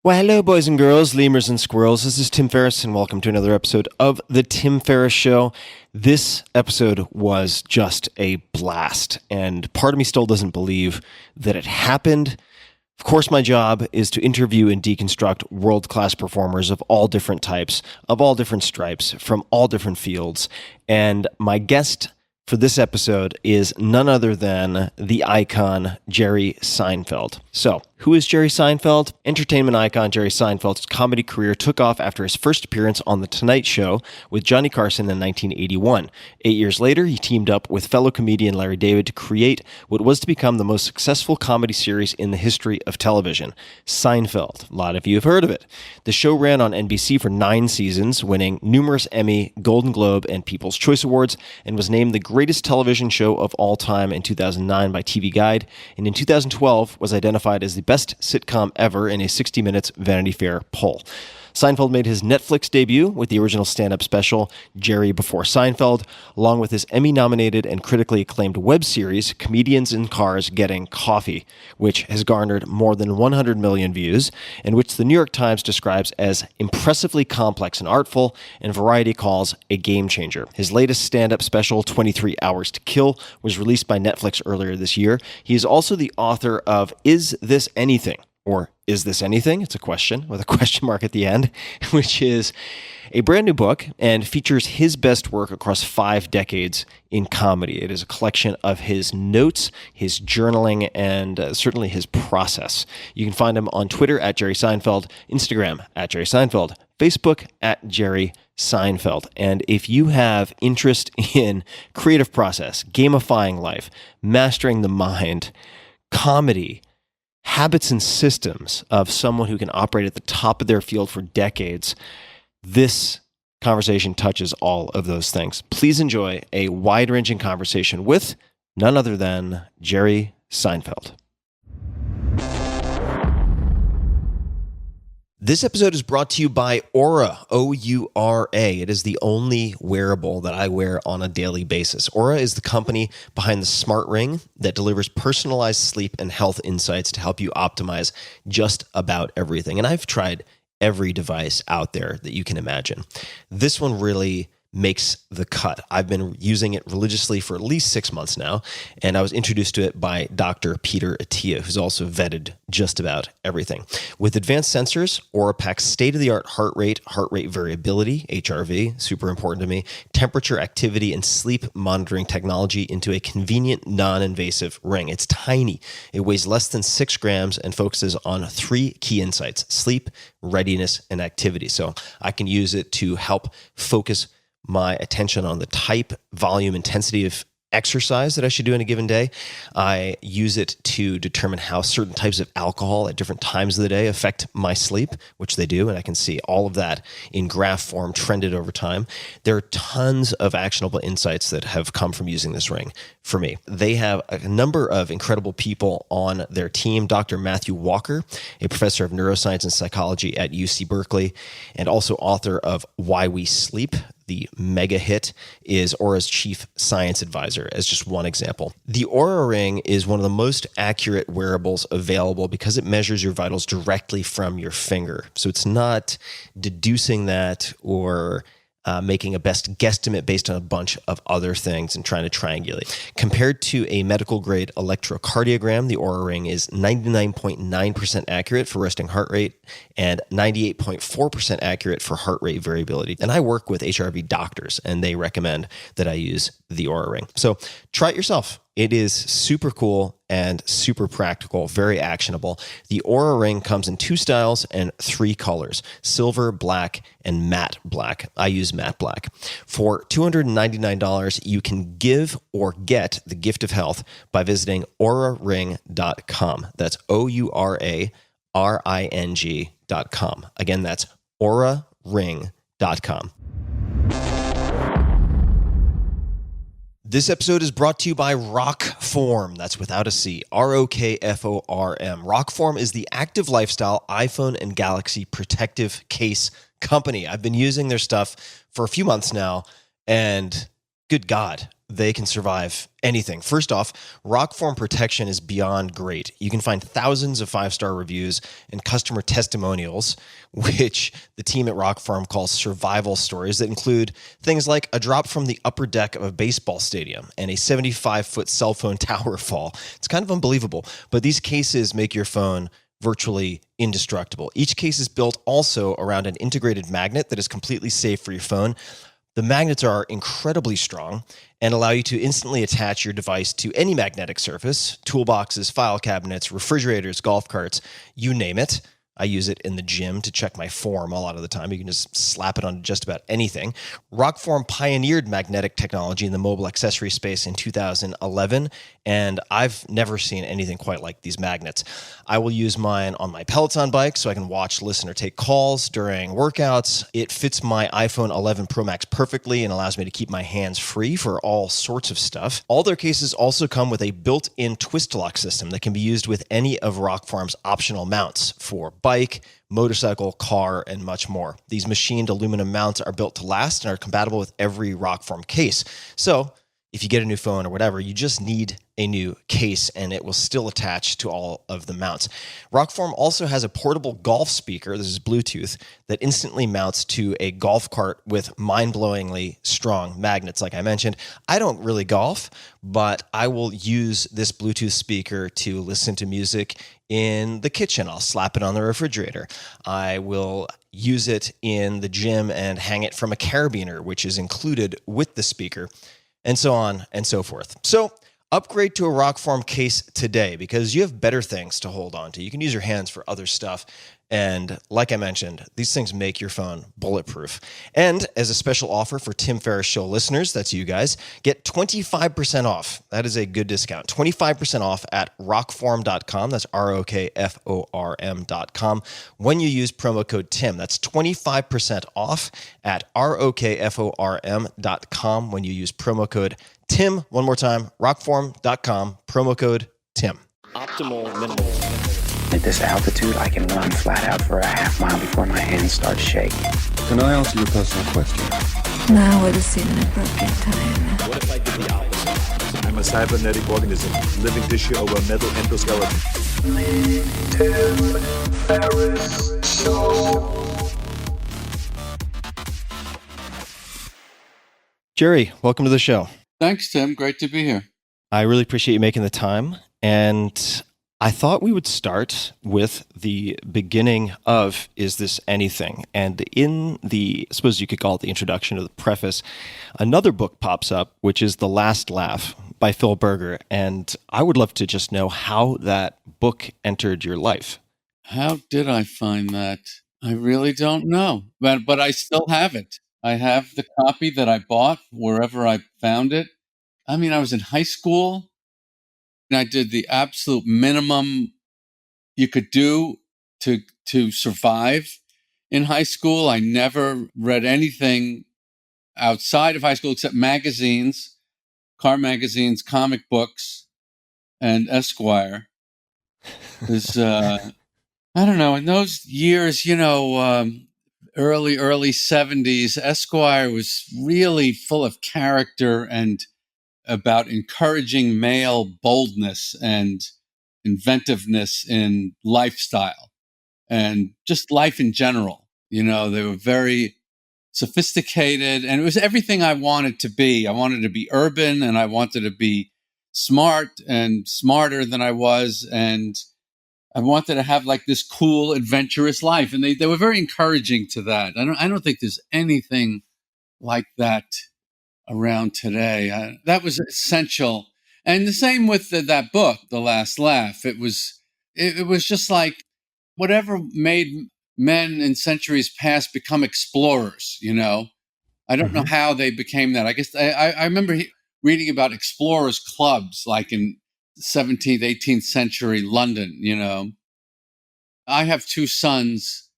Well, hello, boys and girls, lemurs and squirrels. This is Tim Ferriss, and welcome to another episode of The Tim Ferriss Show. This episode was just a blast, and part of me still doesn't believe that it happened. Of course, my job is to interview and deconstruct world-class performers of all different types, of all different stripes, from all different fields. And my guest for this episode is none other than the icon, Jerry Seinfeld. So, who is Jerry Seinfeld? Entertainment icon Jerry Seinfeld's comedy career took off after his first appearance on The Tonight Show with Johnny Carson in 1981. 8 years later, he teamed up with fellow comedian Larry David to create what was to become the most successful comedy series in the history of television, Seinfeld. A lot of you have heard of it. The show ran on NBC for 9 seasons, winning numerous Emmy, Golden Globe, and People's Choice Awards, and was named the greatest television show of all time in 2009 by TV Guide, and in 2012 was identified as the best sitcom ever in a 60 Minutes Vanity Fair poll. Seinfeld made his Netflix debut with the original stand-up special, Jerry Before Seinfeld, along with his Emmy-nominated and critically acclaimed web series, Comedians in Cars Getting Coffee, which has garnered more than 100 million views, and which the New York Times describes as impressively complex and artful, and Variety calls a game changer. His latest stand-up special, 23 Hours to Kill, was released by Netflix earlier this year. He is also the author of Is This Anything? Or Is This Anything? It's a question with a question mark at the end, which is a brand new book and features his best work across 5 decades in comedy. It is a collection of his notes, his journaling, and certainly his process. You can find him on Twitter at Jerry Seinfeld, Instagram at Jerry Seinfeld, Facebook at Jerry Seinfeld. And if you have interest in creative process, gamifying life, mastering the mind, comedy, habits and systems of someone who can operate at the top of their field for decades, this conversation touches all of those things. Please enjoy a wide-ranging conversation with none other than Jerry Seinfeld. This episode is brought to you by Oura, O-U-R-A. It is the only wearable that I wear on a daily basis. Oura is the company behind the smart ring that delivers personalized sleep and health insights to help you optimize just about everything. And I've tried every device out there that you can imagine. This one really makes the cut. I've been using it religiously for at least 6 months now, and I was introduced to it by Dr. Peter Attia, who's also vetted just about everything. With advanced sensors, Oura packs state-of-the-art heart rate variability, HRV, super important to me, temperature, activity, and sleep monitoring technology into a convenient, non-invasive ring. It's tiny. It weighs less than 6 grams and focuses on 3 key insights: sleep, readiness, and activity. So I can use it to help focus my attention on the type, volume, intensity of exercise that I should do in a given day. I use it to determine how certain types of alcohol at different times of the day affect my sleep, which they do, and I can see all of that in graph form trended over time. There are tons of actionable insights that have come from using this ring for me. They have a number of incredible people on their team. Dr. Matthew Walker, a professor of neuroscience and psychology at UC Berkeley, and also author of Why We Sleep. The mega hit is Oura's chief science advisor, as just one example. The Oura Ring is one of the most accurate wearables available because it measures your vitals directly from your finger. So it's not deducing that or making a best guesstimate based on a bunch of other things and trying to triangulate. Compared to a medical-grade electrocardiogram, the Oura Ring is 99.9% accurate for resting heart rate and 98.4% accurate for heart rate variability. And I work with HRV doctors, and they recommend that I use the Oura Ring. So try it yourself. It is super cool and super practical, very actionable. The Oura Ring comes in 2 styles and 3 colors: silver, black, and matte black. I use matte black. For $299, you can give or get the gift of health by visiting auraring.com. That's OURARING.com. Again, that's auraring.com. This episode is brought to you by Rockform. That's without a C. ROKFORM. Rockform is the active lifestyle iPhone and Galaxy protective case company. I've been using their stuff for a few months now, and good God, they can survive anything. First off, Rockform protection is beyond great. You can find thousands of 5-star reviews and customer testimonials, which the team at Rockform calls survival stories, that include things like a drop from the upper deck of a baseball stadium and a 75-foot cell phone tower fall. It's kind of unbelievable, but these cases make your phone virtually indestructible. Each case is built also around an integrated magnet that is completely safe for your phone. The magnets are incredibly strong and allow you to instantly attach your device to any magnetic surface: toolboxes, file cabinets, refrigerators, golf carts, you name it. I use it in the gym to check my form a lot of the time. You can just slap it on just about anything. Rockform pioneered magnetic technology in the mobile accessory space in 2011, and I've never seen anything quite like these magnets. I will use mine on my Peloton bike so I can watch, listen, or take calls during workouts. It fits my iPhone 11 Pro Max perfectly and allows me to keep my hands free for all sorts of stuff. All their cases also come with a built-in twist lock system that can be used with any of Rockform's optional mounts for bike, motorcycle, car, and much more. These machined aluminum mounts are built to last and are compatible with every Rockform case. So if you get a new phone or whatever, you just need a new case and it will still attach to all of the mounts. Rockform also has a portable golf speaker, this is Bluetooth, that instantly mounts to a golf cart with mind-blowingly strong magnets, like I mentioned. I don't really golf, but I will use this Bluetooth speaker to listen to music in the kitchen. I'll slap it on the refrigerator. I will use it in the gym and hang it from a carabiner, which is included with the speaker, and so on and so forth. So upgrade to a Rockform case today because you have better things to hold on to. You can use your hands for other stuff. And like I mentioned, these things make your phone bulletproof. And as a special offer for Tim Ferriss Show listeners, that's you guys, get 25% off. That is a good discount. 25% off at rockform.com. That's ROKFORM.com. When you use promo code TIM, that's 25% off at ROKFORM.com when you use promo code TIM. One more time, rockform.com, promo code TIM. Optimal minimalism. At this altitude, I can run flat out for a half mile before my hands start shaking. Can I ask you a personal question? Now would seem an appropriate time. What if I did the opposite? I'm a cybernetic organism, living tissue over a metal endoskeleton. Ferriss Show. Jerry, welcome to the show. Thanks, Tim. Great to be here. I really appreciate you making the time. And I thought we would start with the beginning of Is This Anything? And in the, I suppose you could call it the introduction or the preface, another book pops up, which is The Last Laugh by Phil Berger. And I would love to just know how that book entered your life. How did I find that? I really don't know, but I still have it. I have the copy that I bought wherever I found it. I mean, I was in high school and I did the absolute minimum you could do to survive in high school. I never read anything outside of high school except magazines, car magazines, comic books, and Esquire. There's, I don't know, in those years, early 70s, Esquire was really full of character and about encouraging male boldness and inventiveness in lifestyle and just life in general. They were very sophisticated and it was everything I wanted to be. I wanted to be urban and I wanted to be smart and smarter than I was. And I wanted to have like this cool, adventurous life. And they were very encouraging to that. I don't think there's anything like that around today. That was essential. And the same with that book, The Last Laugh. It was just like whatever made men in centuries past become explorers, I don't know how they became that. I guess I remember reading about explorers clubs like in 17th, 18th century London, I have 2 sons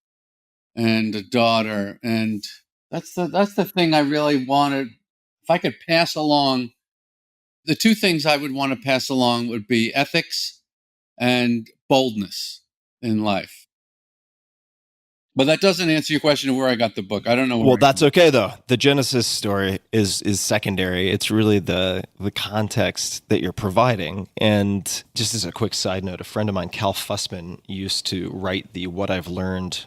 and a daughter, and that's the thing I really wanted. If I could pass along, the 2 things I would want to pass along would be ethics and boldness in life. But that doesn't answer your question of where I got the book. I don't know. Well, that's okay though. The Genesis story is secondary. It's really the context that you're providing. And just as a quick side note, a friend of mine, Cal Fussman, used to write the What I've Learned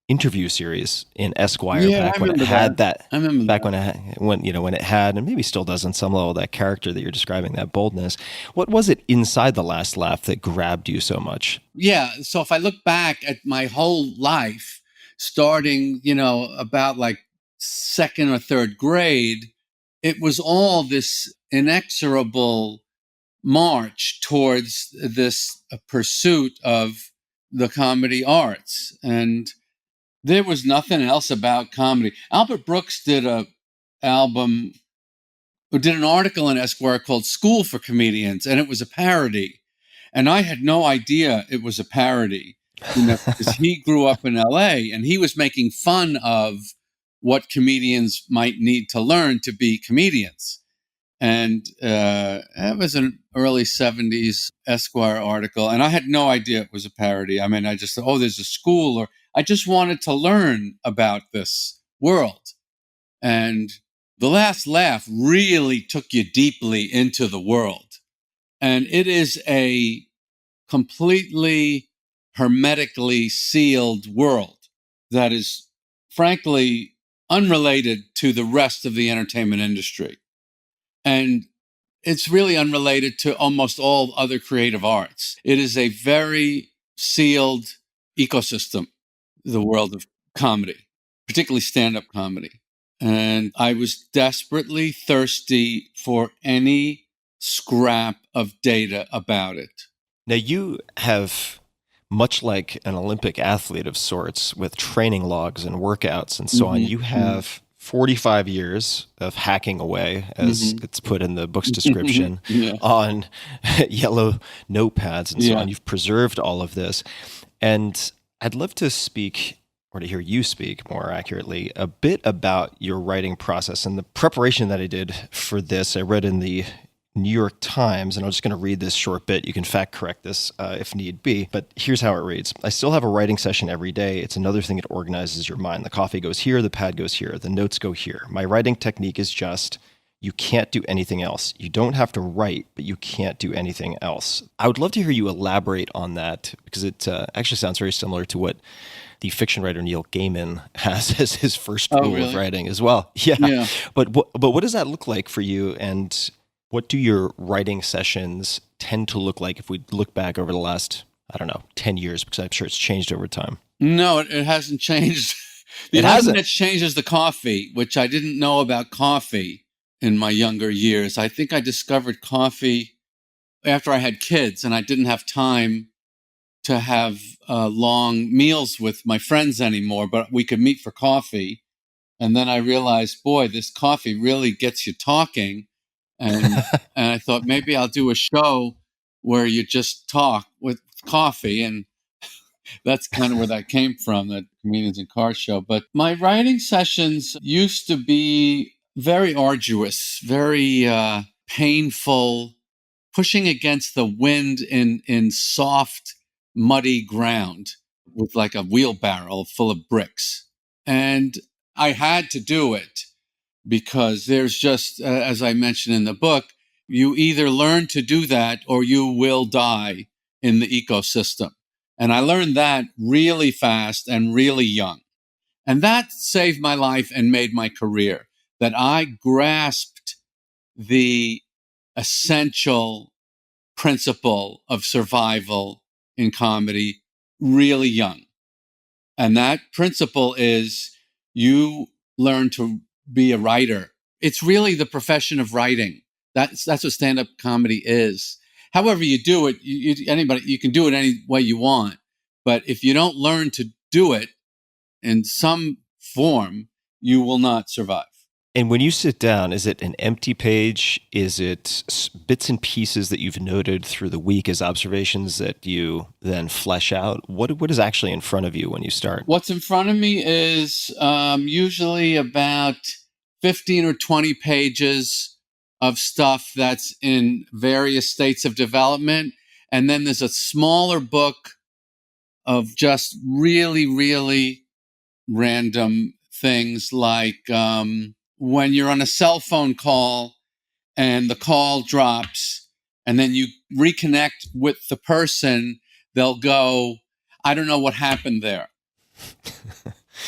interview series in Esquire back when it had that. I remember back that. when it had, and maybe still does on some level, that character that you're describing, that boldness. What was it inside The Last Laugh that grabbed you so much? Yeah. So if I look back at my whole life, starting, about like second or third grade, it was all this inexorable march towards this pursuit of the comedy arts. And there was nothing else about comedy. Albert Brooks did an article in Esquire called School for Comedians, and it was a parody. And I had no idea it was a parody, because he grew up in LA and he was making fun of what comedians might need to learn to be comedians. And it was an early 70s Esquire article, and I had no idea it was a parody. I mean, I just thought, there's a school, or I just wanted to learn about this world. And The Last Laugh really took you deeply into the world. And it is a completely hermetically sealed world that is, frankly, unrelated to the rest of the entertainment industry. And it's really unrelated to almost all other creative arts. It is a very sealed ecosystem, the world of comedy, particularly stand-up comedy. And I was desperately thirsty for any scrap of data about it. Now, you have, much like an Olympic athlete of sorts, with training logs and workouts and so on, you have 45 years of hacking away, as it's put in the book's description, on yellow notepads and so on. You've preserved all of this. And I'd love to speak, or to hear you speak more accurately, a bit about your writing process and the preparation that I did for this. I read in the New York Times, and I'm just going to read this short bit. You can fact correct this if need be, but here's how it reads. I still have a writing session every day. It's another thing that organizes your mind. The coffee goes here, the pad goes here, the notes go here. My writing technique is just, you can't do anything else. You don't have to write, but you can't do anything else. I would love to hear you elaborate on that, because it actually sounds very similar to what the fiction writer Neil Gaiman has as his first rule of writing as well. Yeah. But what does that look like for you, and what do your writing sessions tend to look like if we look back over the last, 10 years, because I'm sure it's changed over time? No, it hasn't changed. The only thing that's changed is the coffee, which I didn't know about coffee in my younger years. I think I discovered coffee after I had kids, and I didn't have time to have long meals with my friends anymore, but we could meet for coffee. And then I realized, boy, this coffee really gets you talking. And I thought maybe I'll do a show where you just talk with coffee. And that's kind of where that came from, that Comedians in Cars show. But my writing sessions used to be very arduous, very painful, pushing against the wind in soft, muddy ground with like a wheelbarrow full of bricks. And I had to do it, because there's just, as I mentioned in the book, you either learn to do that or you will die in the ecosystem. And I learned that really fast and really young. And that saved my life and made my career, that I grasped the essential principle of survival in comedy really young. And that principle is, you learn to be a writer. It's really the profession of writing. That's what stand-up comedy is. However you do it, you can do it any way you want. But if you don't learn to do it in some form, you will not survive. And when you sit down, is it an empty page? Is it bits and pieces that you've noted through the week as observations that you then flesh out? What is actually in front of you when you start? What's in front of me is usually about 15 or 20 pages of stuff that's in various states of development. And then there's a smaller book of just really, really random things like when you're on a cell phone call and the call drops and then you reconnect with the person, they'll go, I don't know what happened there.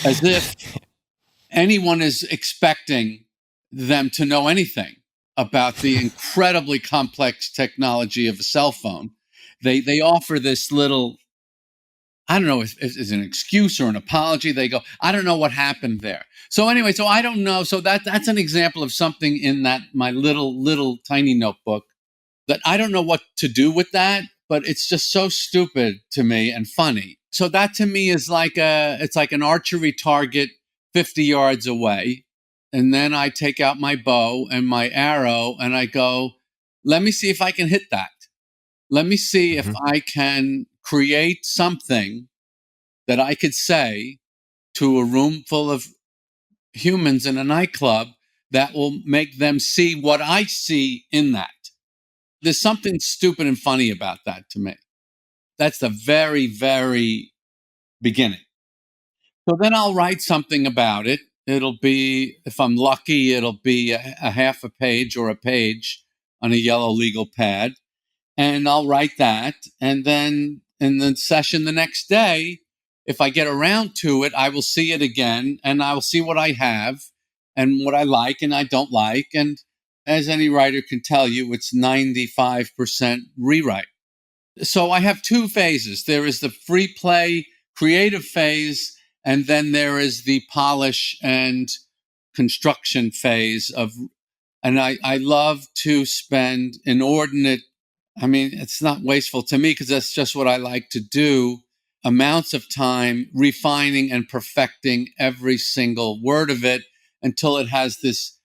As if anyone is expecting them to know anything about the incredibly complex technology of a cell phone. They offer this little, I don't know if it's an excuse or an apology. They go, I don't know what happened there. So anyway, so I don't know. So that's an example of something in that my little tiny notebook that I don't know what to do with that, but it's just so stupid to me and funny. So that to me is it's like an archery target 50 yards away. And then I take out my bow and my arrow and I go, let me see if I can hit that. Let me see if I can create something that I could say to a room full of humans in a nightclub that will make them see what I see in that. There's something stupid and funny about that to me. That's the very, very beginning. So then I'll write something about it. It'll be, if I'm lucky, it'll be a half a page or a page on a yellow legal pad. And I'll write that. And then in the session the next day, if I get around to it, I will see it again and I will see what I have and what I like and I don't like. And as any writer can tell you, it's 95% rewrite. So I have two phases. There is the free play creative phase, and then there is the polish and construction phase of, and I love to spend inordinate, I mean, it's not wasteful to me because that's just what I like to do, amounts of time refining and perfecting every single word of it until it has this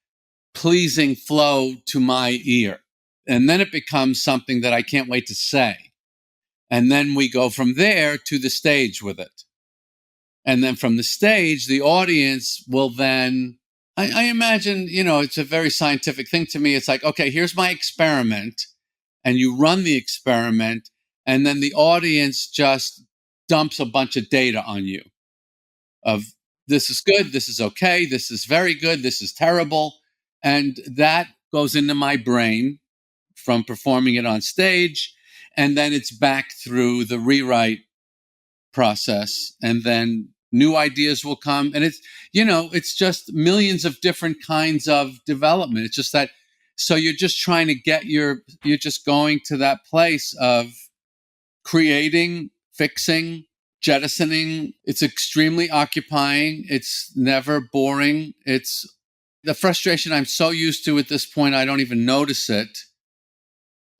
pleasing flow to my ear. And then it becomes something that I can't wait to say. And then we go from there to the stage with it. And then from the stage, the audience will then, I imagine, it's a very scientific thing to me. It's like, okay, here's my experiment. And you run the experiment. And then the audience just dumps a bunch of data on you of this is good, this is okay, this is very good, this is terrible. And that goes into my brain from performing it on stage. And then it's back through the rewrite process. And then new ideas will come. And it's just millions of different kinds of development. It's just that, so you're just trying to you're just going to that place of creating, fixing, jettisoning. It's extremely occupying. It's never boring. It's the frustration I'm so used to at this point, I don't even notice it.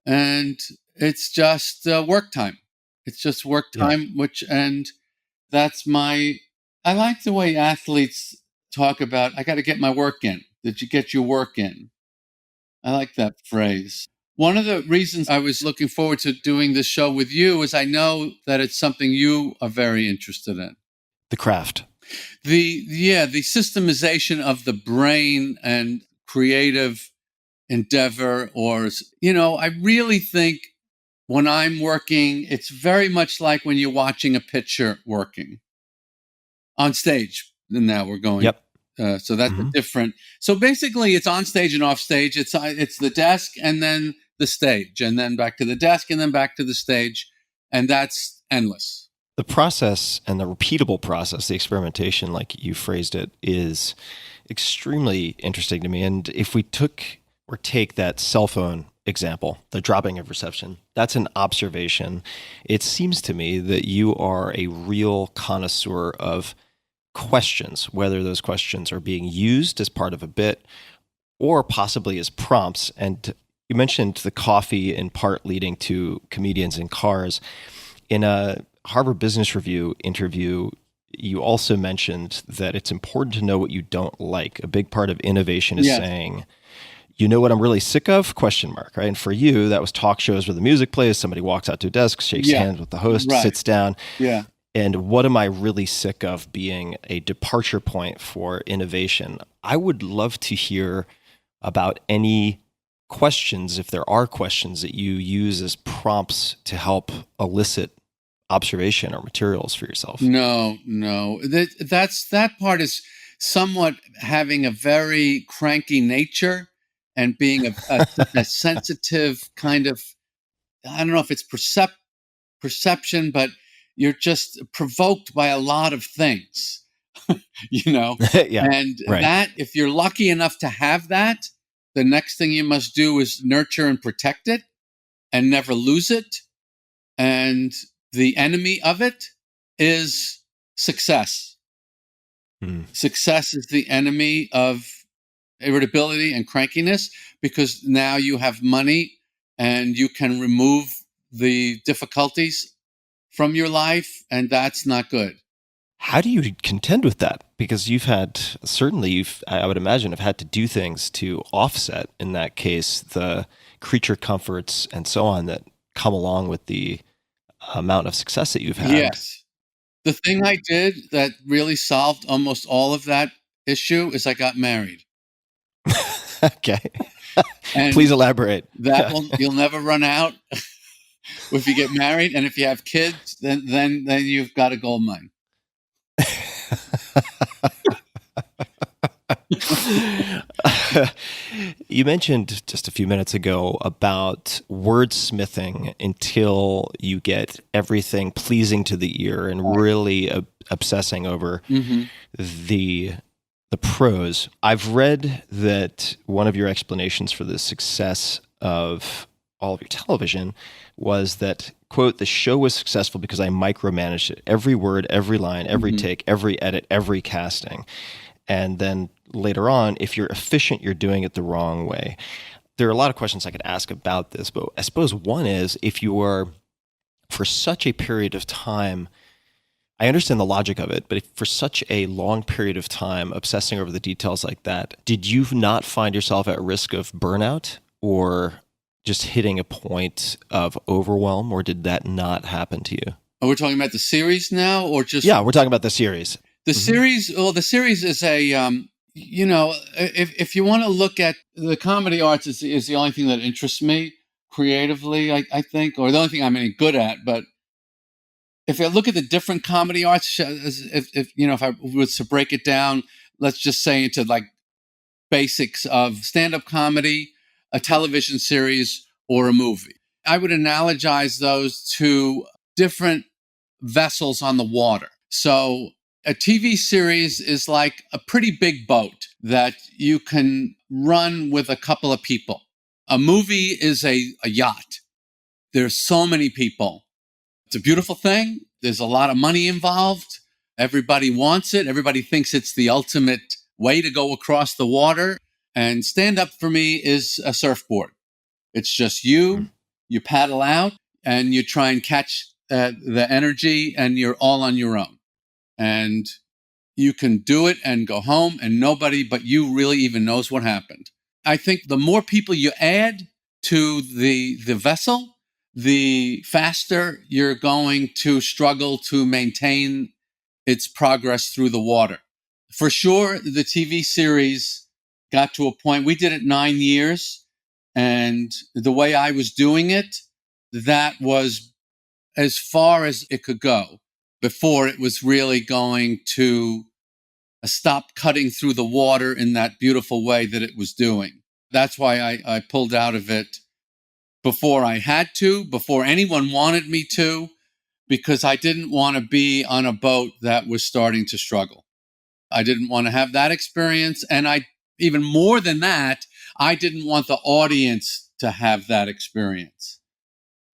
And it's just work time. It's just work time, and that's I like the way athletes talk about, I got to get my work in. Did you get your work in? I like that phrase. One of the reasons I was looking forward to doing this show with you is I know that it's something you are very interested in. The craft. The systemization of the brain and creative endeavor, or, I really think when I'm working, it's very much like when you're watching a pitcher working on stage. And now we're going. Yep. So that's different. So basically it's on stage and off stage. It's the desk and then the stage and then back to the desk and then back to the stage. And that's endless. The process and the repeatable process, the experimentation, like you phrased it, is extremely interesting to me. And if we take that cell phone example, the dropping of reception, that's an observation. It seems to me that you are a real connoisseur of questions, whether those questions are being used as part of a bit or possibly as prompts. And you mentioned the coffee in part leading to comedians in cars. In a Harvard Business Review interview, you also mentioned that it's important to know what you don't like. A big part of innovation is saying, you know what I'm really sick of? ? Right? And for you, that was talk shows where the music plays, somebody walks out to a desk, shakes hands with the host, sits down. Yeah. And what am I really sick of being a departure point for innovation? I would love to hear about any questions, if there are questions that you use as prompts to help elicit observation or materials for yourself. No. That part is somewhat having a very cranky nature and being a sensitive kind of, I don't know if it's perception, but you're just provoked by a lot of things, Yeah, and right. that, if you're lucky enough to have that, the next thing you must do is nurture and protect it and never lose it. And the enemy of it is success. Success is the enemy of irritability and crankiness, because now you have money and you can remove the difficulties from your life, and that's not good. How do you contend with that? Because I would imagine, have had to do things to offset, in that case, the creature comforts and so on that come along with the amount of success that you've had. Yes. The thing I did that really solved almost all of that issue is I got married. Okay. And please elaborate. You'll never run out if you get married, and if you have kids, then you've got a gold mine. You mentioned just a few minutes ago about wordsmithing until you get everything pleasing to the ear and really obsessing over the prose. I've read that one of your explanations for the success of all of your television was that, quote, the show was successful because I micromanaged it. Every word, every line, every take, every edit, every casting. And then later on, if you're efficient, you're doing it the wrong way. There are a lot of questions I could ask about this, but I suppose one is, if you are, for such a period of time, I understand the logic of it, but if for such a long period of time obsessing over the details like that, did you not find yourself at risk of burnout or just hitting a point of overwhelm, or did that not happen to you? Are we talking about the series now, or just? Yeah, we're talking about the series. The series, well, the series is a, if you want to look at the comedy arts, is the only thing that interests me creatively, I think, or the only thing I'm any good at. But if I look at the different comedy arts, if I was to break it down, let's just say into like basics of stand-up comedy, a television series, or a movie, I would analogize those to different vessels on the water. So a TV series is like a pretty big boat that you can run with a couple of people. A movie is a yacht. There's so many people. It's a beautiful thing. There's a lot of money involved. Everybody wants it. Everybody thinks it's the ultimate way to go across the water. And stand-up for me is a surfboard. It's just you paddle out, and you try and catch the energy, and you're all on your own. And you can do it and go home, and nobody but you really even knows what happened. I think the more people you add to the vessel, the faster you're going to struggle to maintain its progress through the water. For sure, the TV series got to a point, we did it 9 years, and the way I was doing it, that was as far as it could go before it was really going to stop cutting through the water in that beautiful way that it was doing. That's why I pulled out of it before I had to, before anyone wanted me to, because I didn't want to be on a boat that was starting to struggle. I didn't want to have that experience. And even more than that, I didn't want the audience to have that experience.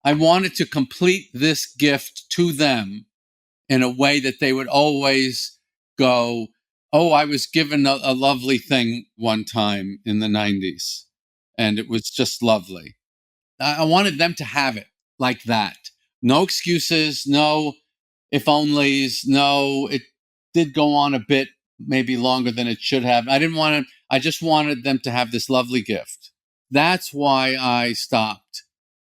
I wanted to complete this gift to them in a way that they would always go, oh, I was given a lovely thing one time in the 90s, and it was just lovely. I wanted them to have it like that. No excuses, no if onlys, no, it did go on a bit, maybe longer than it should have. I just wanted them to have this lovely gift. That's why I stopped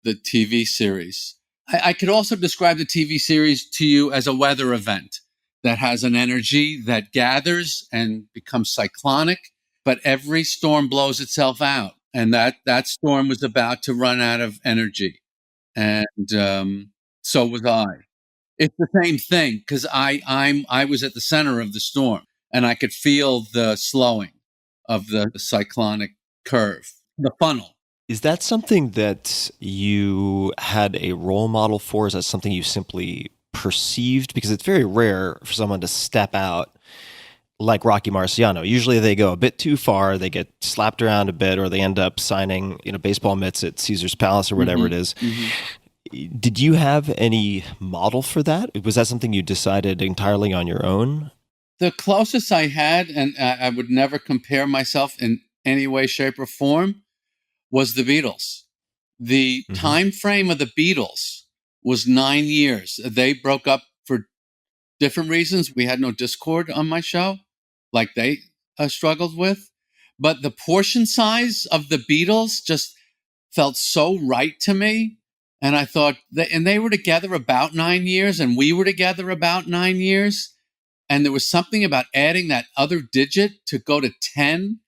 the TV series. I could also describe the TV series to you as a weather event that has an energy that gathers and becomes cyclonic, but every storm blows itself out. And that storm was about to run out of energy. And so was I. It's the same thing because I was at the center of the storm and I could feel the slowing of the cyclonic curve, the funnel. Is that something that you had a role model for? Is that something you simply perceived? Because it's very rare for someone to step out like Rocky Marciano. Usually they go a bit too far, they get slapped around a bit, or they end up signing, baseball mitts at Caesar's Palace or whatever it is. Did you have any model for that? Was that something you decided entirely on your own? The closest I had, and I would never compare myself in any way, shape, or form, was the Beatles. The time frame of the Beatles was 9 years. They broke up for different reasons. We had no Discord on my show, like they struggled with. But the portion size of the Beatles just felt so right to me. And I thought, and they were together about 9 years, and we were together about 9 years. And there was something about adding that other digit to go to 10.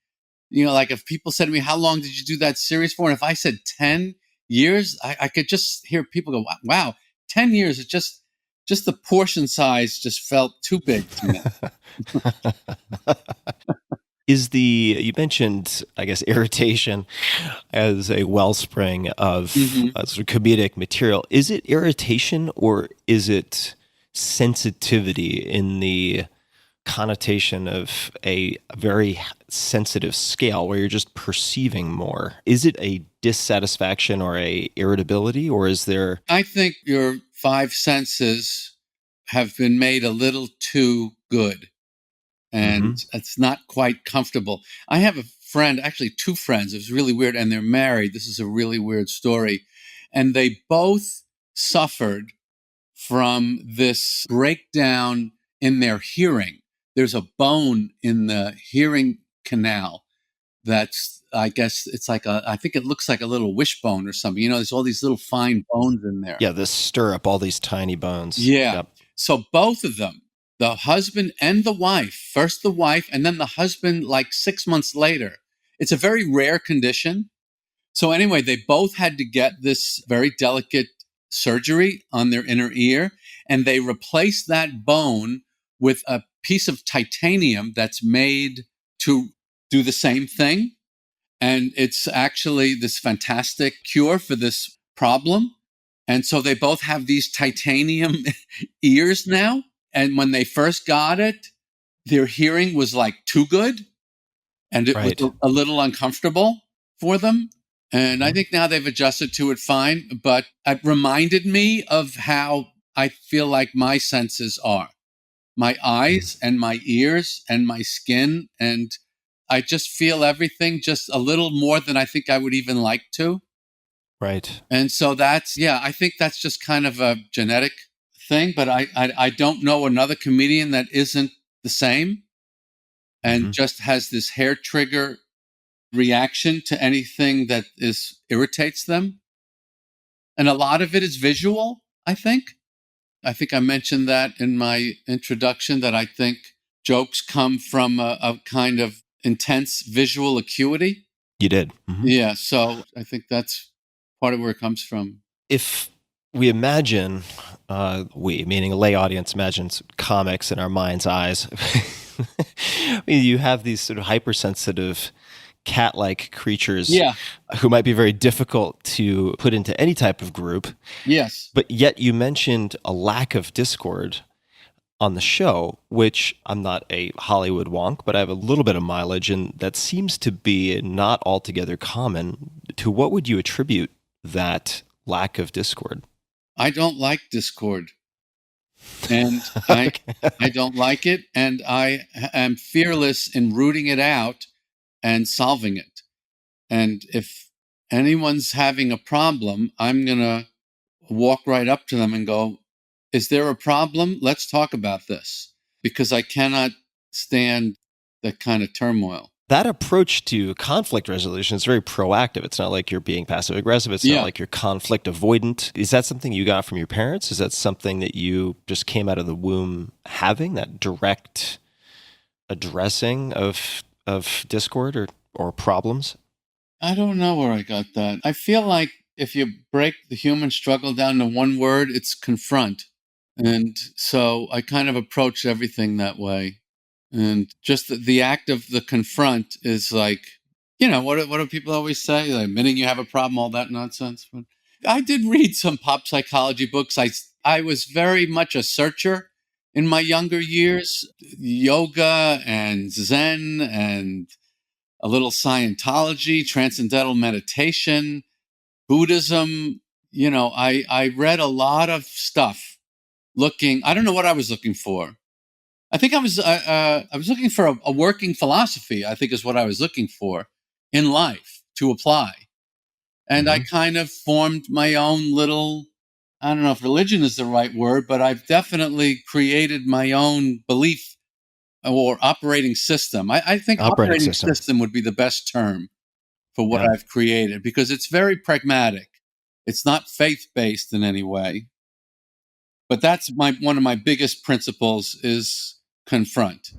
Like if people said to me, how long did you do that series for? And if I said 10 years, I could just hear people go, wow, 10 years. It's just the portion size just felt too big to me. You mentioned, I guess, irritation as a wellspring of sort of comedic material. Is it irritation or is it sensitivity in the connotation of a very sensitive scale where you're just perceiving more? Is it a dissatisfaction or a irritability, or is there... I think your five senses have been made a little too good. And it's not quite comfortable. I have a friend, actually two friends. It was really weird. And they're married. This is a really weird story. And they both suffered from this breakdown in their hearing. There's a bone in the hearing canal that's, I guess, it's like I think it looks like a little wishbone or something. There's all these little fine bones in there. Yeah, this stirrup, all these tiny bones. Yeah. Yep. So both of them, the husband and the wife, first the wife and then the husband like 6 months later. It's a very rare condition. So anyway, they both had to get this very delicate surgery on their inner ear, and they replaced that bone with a piece of titanium that's made to do the same thing. And it's actually this fantastic cure for this problem. And so they both have these titanium ears now. And when they first got it, their hearing was like too good. And it was a little uncomfortable for them. And I think now they've adjusted to it fine. But it reminded me of how I feel like my senses are. My eyes and my ears and my skin. And I just feel everything just a little more than I think I would even like to. Right. And so I think that's just kind of a genetic thing, but I don't know another comedian that isn't the same and just has this hair trigger reaction to anything that irritates them. And a lot of it is visual, I think. I think I mentioned that in my introduction, that I think jokes come from a kind of intense visual acuity. You did. Yeah, so I think that's part of where it comes from. If we imagine, we, meaning a lay audience, imagines comics in our mind's eyes, you have these sort of hypersensitive cat-like creatures who might be very difficult to put into any type of group. Yes. But yet you mentioned a lack of discord on the show, which I'm not a Hollywood wonk, but I have a little bit of mileage, and that seems to be not altogether common. To what would you attribute that lack of discord? I don't like discord. And I don't like it, and I am fearless in rooting it out and solving it. And if anyone's having a problem, I'm going to walk right up to them and go, is there a problem? Let's talk about this, because I cannot stand that kind of turmoil. That approach to conflict resolution is very proactive. It's not like you're being passive aggressive. It's not like you're conflict avoidant. Is that something you got from your parents? Is that something that you just came out of the womb having, that direct addressing of discord or problems? I don't know where I got that. I feel like if you break the human struggle down to one word, it's confront. And so I kind of approach everything that way. And just the act of the confront is like, what do people always say? Like, admitting you have a problem, all that nonsense. But I did read some pop psychology books. I was very much a searcher in my younger years. Yoga and Zen and a little Scientology, transcendental meditation, Buddhism. I read a lot of stuff I don't know what I was looking for. I think I was looking for a working philosophy, I think is what I was looking for in life to apply. And I kind of formed my own little, I don't know if religion is the right word, but I've definitely created my own belief or operating system. I think operating system would be the best term for what I've created, because it's very pragmatic. It's not faith-based in any way. But that's one of my biggest principles is confront.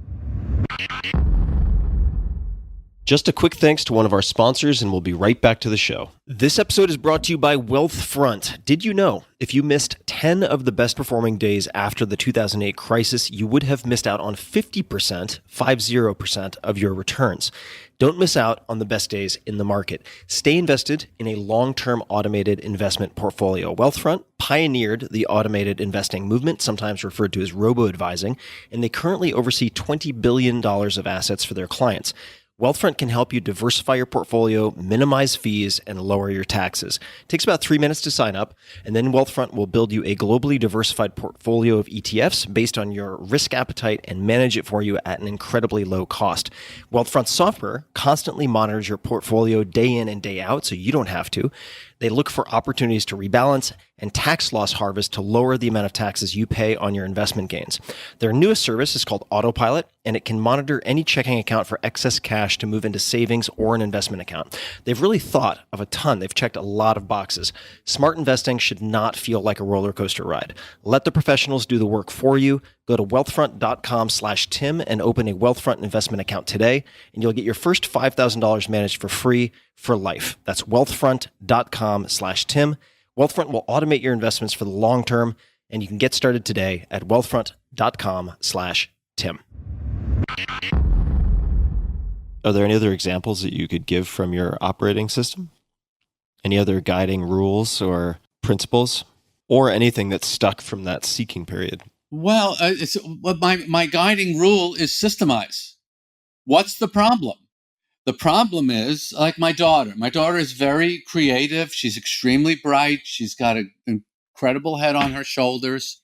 Just a quick thanks to one of our sponsors, and we'll be right back to the show. This episode is brought to you by Wealthfront. Did you know if you missed 10 of the best performing days after the 2008 crisis, you would have missed out on 50% of your returns? Don't miss out on the best days in the market. Stay invested in a long-term automated investment portfolio. Wealthfront pioneered the automated investing movement, sometimes referred to as robo-advising, and they currently oversee $20 billion of assets for their clients. Wealthfront can help you diversify your portfolio, minimize fees, and lower your taxes. It takes about 3 minutes to sign up, and then Wealthfront will build you a globally diversified portfolio of ETFs based on your risk appetite and manage it for you at an incredibly low cost. Wealthfront software constantly monitors your portfolio day in and day out, so you don't have to. They look for opportunities to rebalance and tax loss harvest to lower the amount of taxes you pay on your investment gains. Their newest service is called Autopilot, and it can monitor any checking account for excess cash to move into savings or an investment account. They've really thought of a ton. They've checked a lot of boxes. Smart investing should not feel like a roller coaster ride. Let the professionals do the work for you. Go to wealthfront.com/Tim and open a Wealthfront investment account today, and you'll get your first $5,000 managed for free for life. That's wealthfront.com/Tim. Wealthfront will automate your investments for the long term, and you can get started today at wealthfront.com/Tim. Are there any other examples that you could give from your operating system? Any other guiding rules or principles, or anything that's stuck from that seeking period? Well, my guiding rule is systemize. What's the problem? The problem is, like my daughter. My daughter is very creative. She's extremely bright. She's got an incredible head on her shoulders.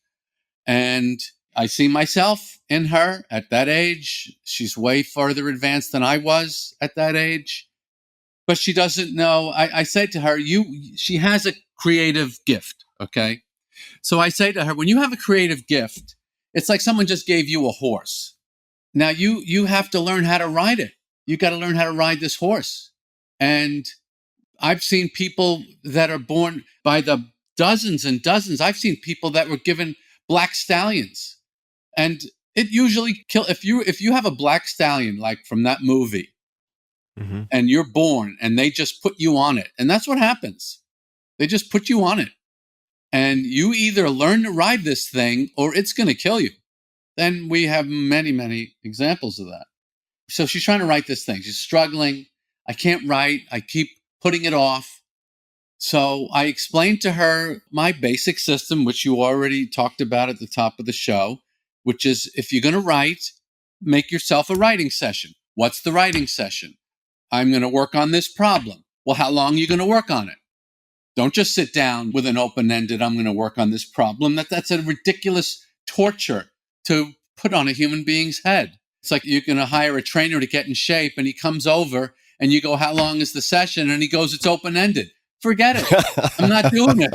And I see myself in her at that age. She's way further advanced than I was at that age. But she doesn't know. I say to her, she has a creative gift, okay? So I say to her, when you have a creative gift, it's like someone just gave you a horse. Now you have to learn how to ride it. You got to learn how to ride this horse. And I've seen people that are born by the dozens and dozens. I've seen people that were given black stallions. And it usually if you have a black stallion, like from that movie, and you're born and they just put you on it. And that's what happens. They just put you on it. And you either learn to ride this thing or it's going to kill you. Then we have many, many examples of that. So she's trying to write this thing. She's struggling. I can't write. I keep putting it off. So I explained to her my basic system, which you already talked about at the top of the show, which is if you're going to write, make yourself a writing session. What's the writing session? I'm going to work on this problem. Well, how long are you going to work on it? Don't just sit down with an open-ended, I'm going to work on this problem. That's a ridiculous torture to put on a human being's head. It's like you're going to hire a trainer to get in shape, and he comes over, and you go, how long is the session? And he goes, it's open-ended. Forget it. I'm not doing it.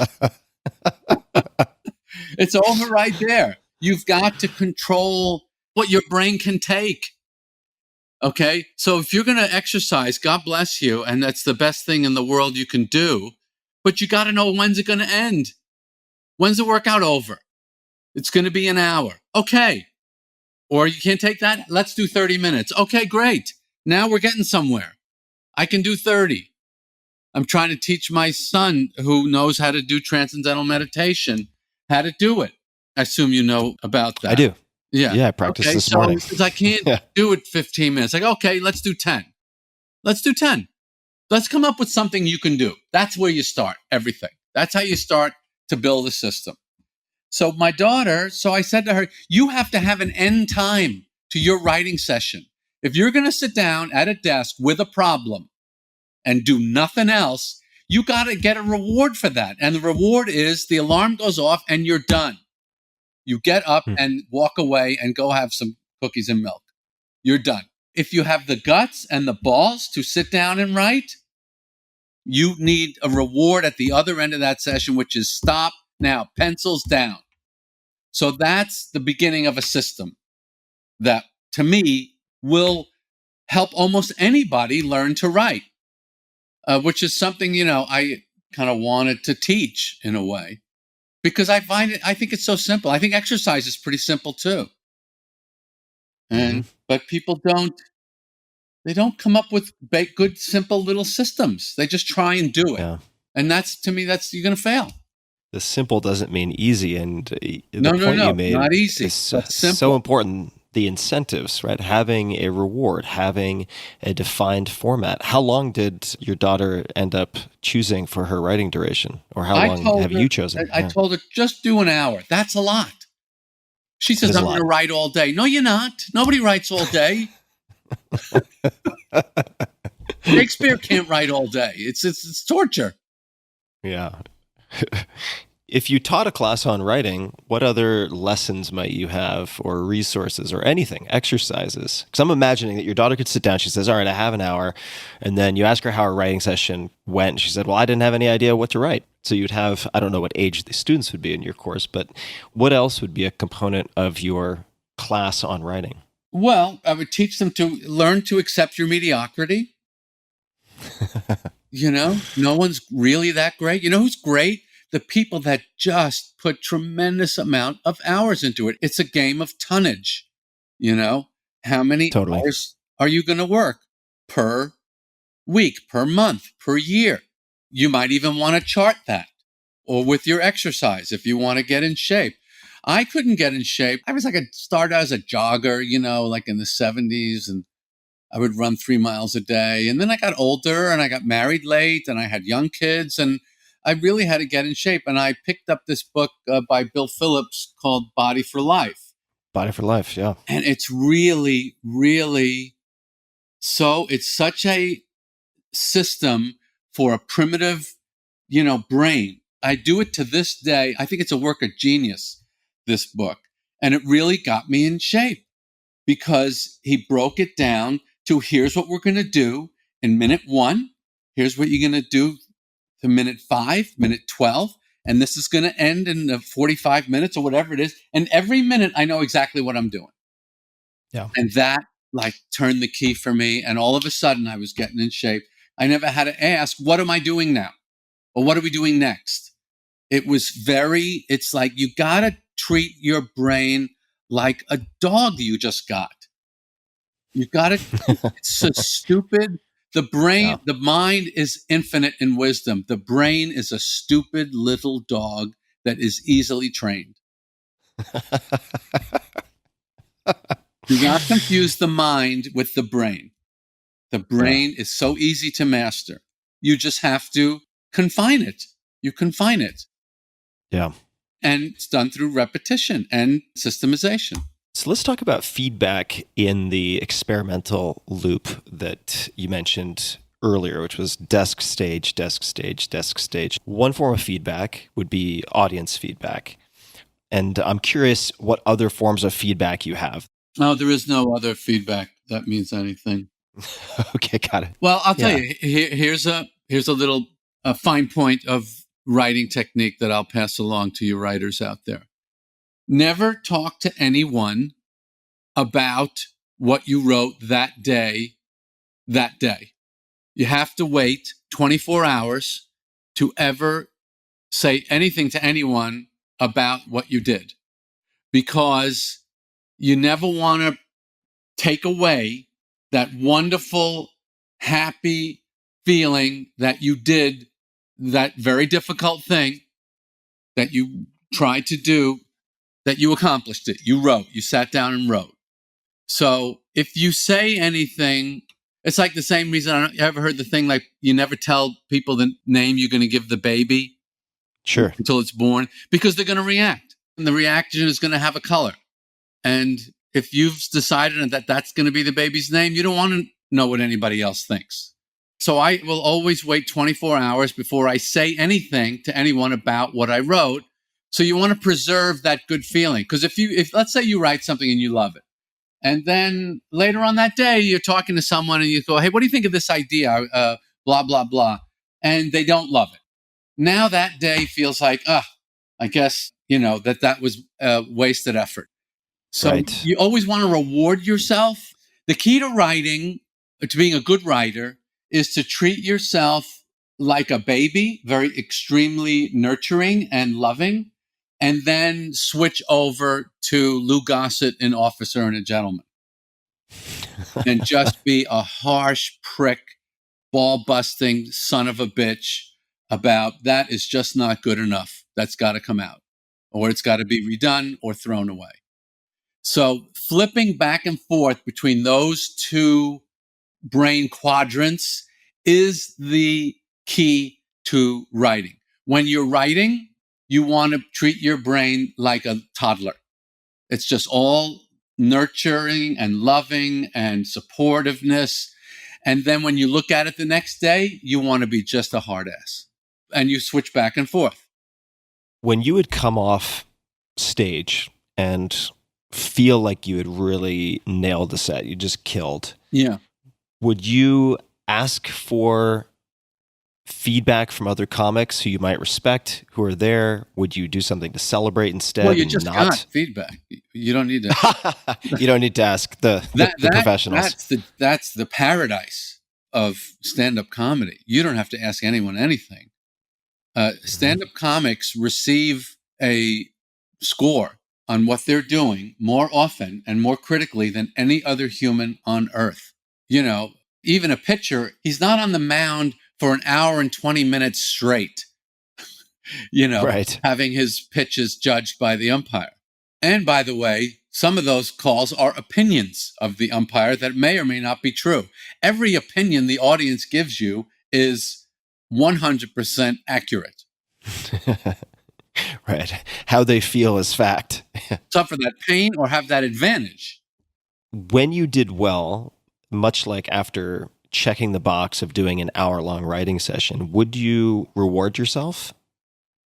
It's over right there. You've got to control what your brain can take. Okay? So if you're going to exercise, God bless you, and that's the best thing in the world you can do, but you got to know when's it going to end. When's the workout over? It's going to be an hour. Okay. Or you can't take that? Let's do 30 minutes. Okay, great. Now we're getting somewhere. I can do 30. I'm trying to teach my son, who knows how to do transcendental meditation, how to do it. I assume you know about that. I do. Yeah. Yeah, I practiced Okay, this morning. So he says, I can't do it 15 minutes. Like, okay, let's do 10. Let's do 10. Let's come up with something you can do. That's where you start everything. That's how you start to build a system. So my daughter, I said to her, you have to have an end time to your writing session. If you're going to sit down at a desk with a problem and do nothing else, you got to get a reward for that. And the reward is the alarm goes off and you're done. You get up and walk away and go have some cookies and milk. You're done. If you have the guts and the balls to sit down and write, you need a reward at the other end of that session, which is stop now, pencils down. So that's the beginning of a system that, to me, will help almost anybody learn to write, which is something, I kind of wanted to teach in a way, because I think it's so simple. I think exercise is pretty simple too. But people they don't come up with good, simple little systems. They just try and do it. Yeah. And to me, you're going to fail. The simple doesn't mean easy. And the No, point you made not easy, is but simple. so important. The incentives, right? Having a reward, having a defined format. How long did your daughter end up choosing for her writing duration? Or how long have you chosen? I told her, just do an hour. That's a lot. She says, I'm going to write all day. No, you're not. Nobody writes all day. Shakespeare can't write all day. It's torture. Yeah. If you taught a class on writing, what other lessons might you have, or resources, or anything, exercises? Because I'm imagining that your daughter could sit down. She says, all right, I have an hour. And then you ask her how her writing session went. She said, well, I didn't have any idea what to write. So you'd have, I don't know what age the students would be in your course, but what else would be a component of your class on writing? Well, I would teach them to learn to accept your mediocrity. No one's really that great. You know who's great? The people that just put tremendous amount of hours into it. It's a game of tonnage. How many hours are you going to work per week, per month, per year? You might even want to chart that, or with your exercise if you want to get in shape. I couldn't get in shape. I started as a jogger, like in the 70s, and I would run 3 miles a day. And then I got older and I got married late and I had young kids, and I really had to get in shape. And I picked up this book by Bill Phillips called Body for Life. Body for Life, yeah. And it's really, really it's such a system for a primitive, brain. I do it to this day. I think it's a work of genius, this book. And it really got me in shape because he broke it down to here's what we're going to do in minute 1. Here's what you're going to do to minute 5, minute 12. And this is going to end in 45 minutes or whatever it is. And every minute I know exactly what I'm doing. Yeah. And that turned the key for me. And all of a sudden I was getting in shape. I never had to ask, what am I doing now? Or what are we doing next? It's like you got to treat your brain like a dog you just got. You got to, it's so stupid. The brain, the mind is infinite in wisdom. The brain is a stupid little dog that is easily trained. Do not confuse the mind with the brain. The brain is so easy to master. You just have to confine it. You confine it. Yeah. And it's done through repetition and systemization. So let's talk about feedback in the experimental loop that you mentioned earlier, which was desk stage, desk stage, desk stage. One form of feedback would be audience feedback. And I'm curious what other forms of feedback you have. No, there is no other feedback that means anything. Okay, got it. Well, I'll tell you, here's a little fine point of writing technique that I'll pass along to you writers out there. Never talk to anyone about what you wrote that day. You have to wait 24 hours to ever say anything to anyone about what you did, because you never want to take away that wonderful, happy feeling that you did that very difficult thing that you tried to do, that you accomplished it. You wrote, you sat down and wrote. So if you say anything, it's like the same reason. You ever heard the thing like you never tell people the name you're going to give the baby? Sure. Until it's born, because they're going to react. And the reaction is going to have a color. And if you've decided that that's going to be the baby's name, you don't want to know what anybody else thinks. So I will always wait 24 hours before I say anything to anyone about what I wrote. So you want to preserve that good feeling. Because if let's say you write something and you love it, and then later on that day, you're talking to someone and you go, hey, what do you think of this idea? Blah, blah, blah. And they don't love it. Now that day feels like, I guess, that was wasted effort. So Right. You always want to reward yourself. The key to writing, to being a good writer, is to treat yourself like a baby, very extremely nurturing and loving, and then switch over to Lou Gossett, an officer and a gentleman, and just be a harsh prick, ball-busting son of a bitch about that is just not good enough. That's got to come out, or it's got to be redone or thrown away. So flipping back and forth between those two brain quadrants is the key to writing. When you're writing, you want to treat your brain like a toddler. It's just all nurturing and loving and supportiveness. And then when you look at it the next day, you want to be just a hard ass. And you switch back and forth. When you would come off stage and feel like you had really nailed the set, you just killed. Yeah. Would you ask for feedback from other comics who you might respect, who are there? Would you do something to celebrate instead? Well, you just got feedback. You don't need to. You don't need to ask the professionals. That's the paradise of stand-up comedy. You don't have to ask anyone anything. Stand-up comics receive a score on what they're doing more often and more critically than any other human on earth. Even a pitcher, he's not on the mound for an hour and 20 minutes straight, Right. having his pitches judged by the umpire. And by the way, some of those calls are opinions of the umpire that may or may not be true. Every opinion the audience gives you is 100% accurate. Right. How they feel is fact. Suffer that pain or have that advantage. When you did well, much like after checking the box of doing an hour-long writing session, would you reward yourself?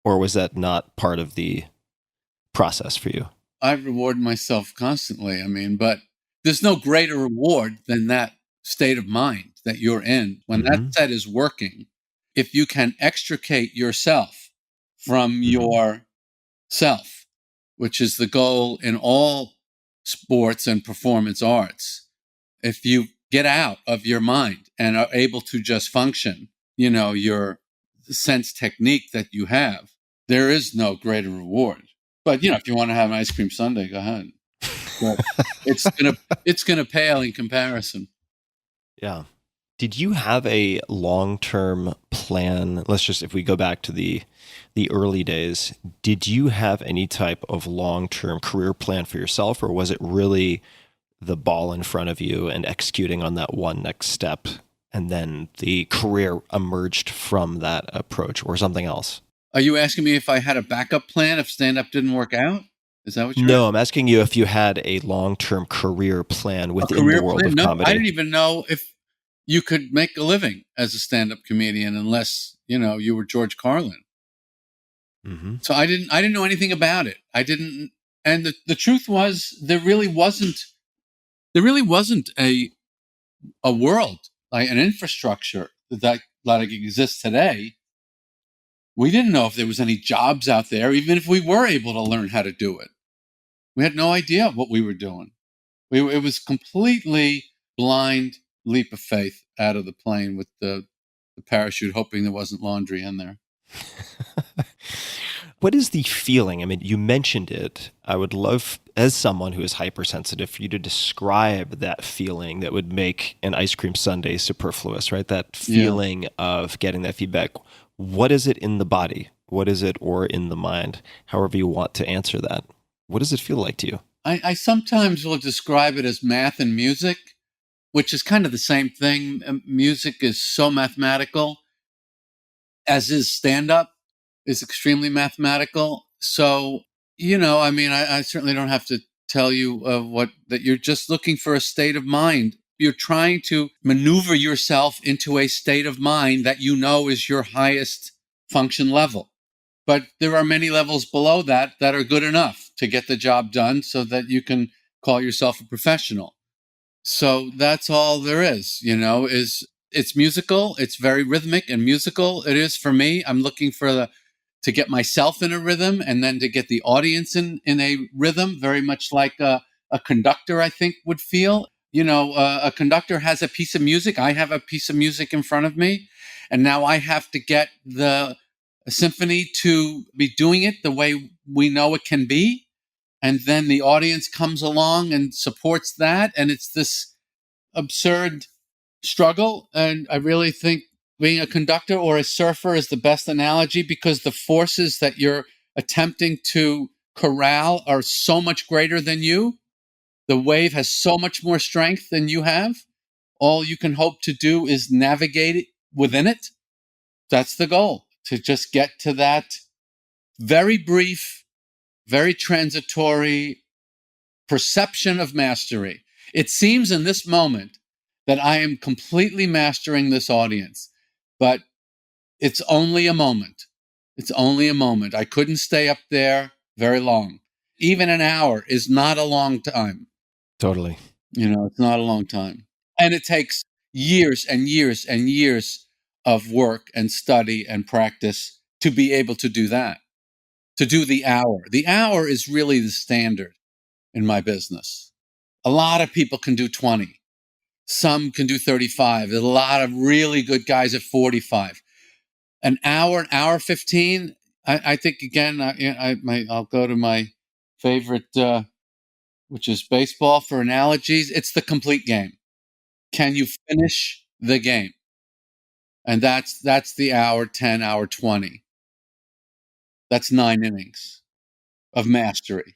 Or was that not part of the process for you? I reward myself constantly. But there's no greater reward than that state of mind that you're in. When that set is working, if you can extricate yourself from your self, which is the goal in all sports and performance arts, if you get out of your mind and are able to just function, your sense technique that you have, there is no greater reward. But, if you want to have an ice cream sundae, go ahead. But it's gonna pale in comparison. Yeah. Did you have a long-term plan? If we go back to the early days, did you have any type of long-term career plan for yourself, or was it really the ball in front of you and executing on that one next step, and then the career emerged from that approach, or something else? Are you asking me if I had a backup plan if stand-up didn't work out? Is that what you're No, I'm asking you if you had a long-term career plan within the world of comedy. I didn't even know if you could make a living as a stand-up comedian unless, you were George Carlin. Mm-hmm. So I didn't know anything about it. I didn't. And the truth was there really wasn't a world, like an infrastructure that exists today. We didn't know if there was any jobs out there, even if we were able to learn how to do it. We had no idea what we were doing. It was completely blind leap of faith out of the plane with the parachute, hoping there wasn't laundry in there. What is the feeling? You mentioned it. I would love, as someone who is hypersensitive, for you to describe that feeling that would make an ice cream sundae superfluous, right? That feeling of getting that feedback. What is it in the body? What is it, or in the mind? However you want to answer that. What does it feel like to you? I sometimes will describe it as math and music, which is kind of the same thing. Music is so mathematical, as is stand-up is extremely mathematical. So, I certainly don't have to tell you that you're just looking for a state of mind. You're trying to maneuver yourself into a state of mind that you know is your highest function level. But there are many levels below that are good enough to get the job done so that you can call yourself a professional. So that's all there is, is it's musical. It's very rhythmic and musical. It is for me. I'm looking to get myself in a rhythm and then to get the audience in a rhythm, very much like a conductor, I think, would feel. A conductor has a piece of music. I have a piece of music in front of me. And now I have to get the symphony to be doing it the way we know it can be. And then the audience comes along and supports that. And it's this absurd struggle. And I really think being a conductor or a surfer is the best analogy, because the forces that you're attempting to corral are so much greater than you. The wave has so much more strength than you have. All you can hope to do is navigate it within it. That's the goal, to just get to that very brief, very transitory perception of mastery. It seems in this moment that I am completely mastering this audience, but it's only a moment. It's only a moment. I couldn't stay up there very long. Even an hour is not a long time. Totally. It's not a long time. And it takes years and years and years of work and study and practice to be able to do that, to do the hour. The hour is really the standard in my business. A lot of people can do 20. Some can do 35. There's a lot of really good guys at 45. An hour 15, I think, again, I'll go to my favorite, which is baseball for analogies. It's the complete game. Can you finish the game? And that's the hour 10, hour 20. That's 9 innings of mastery.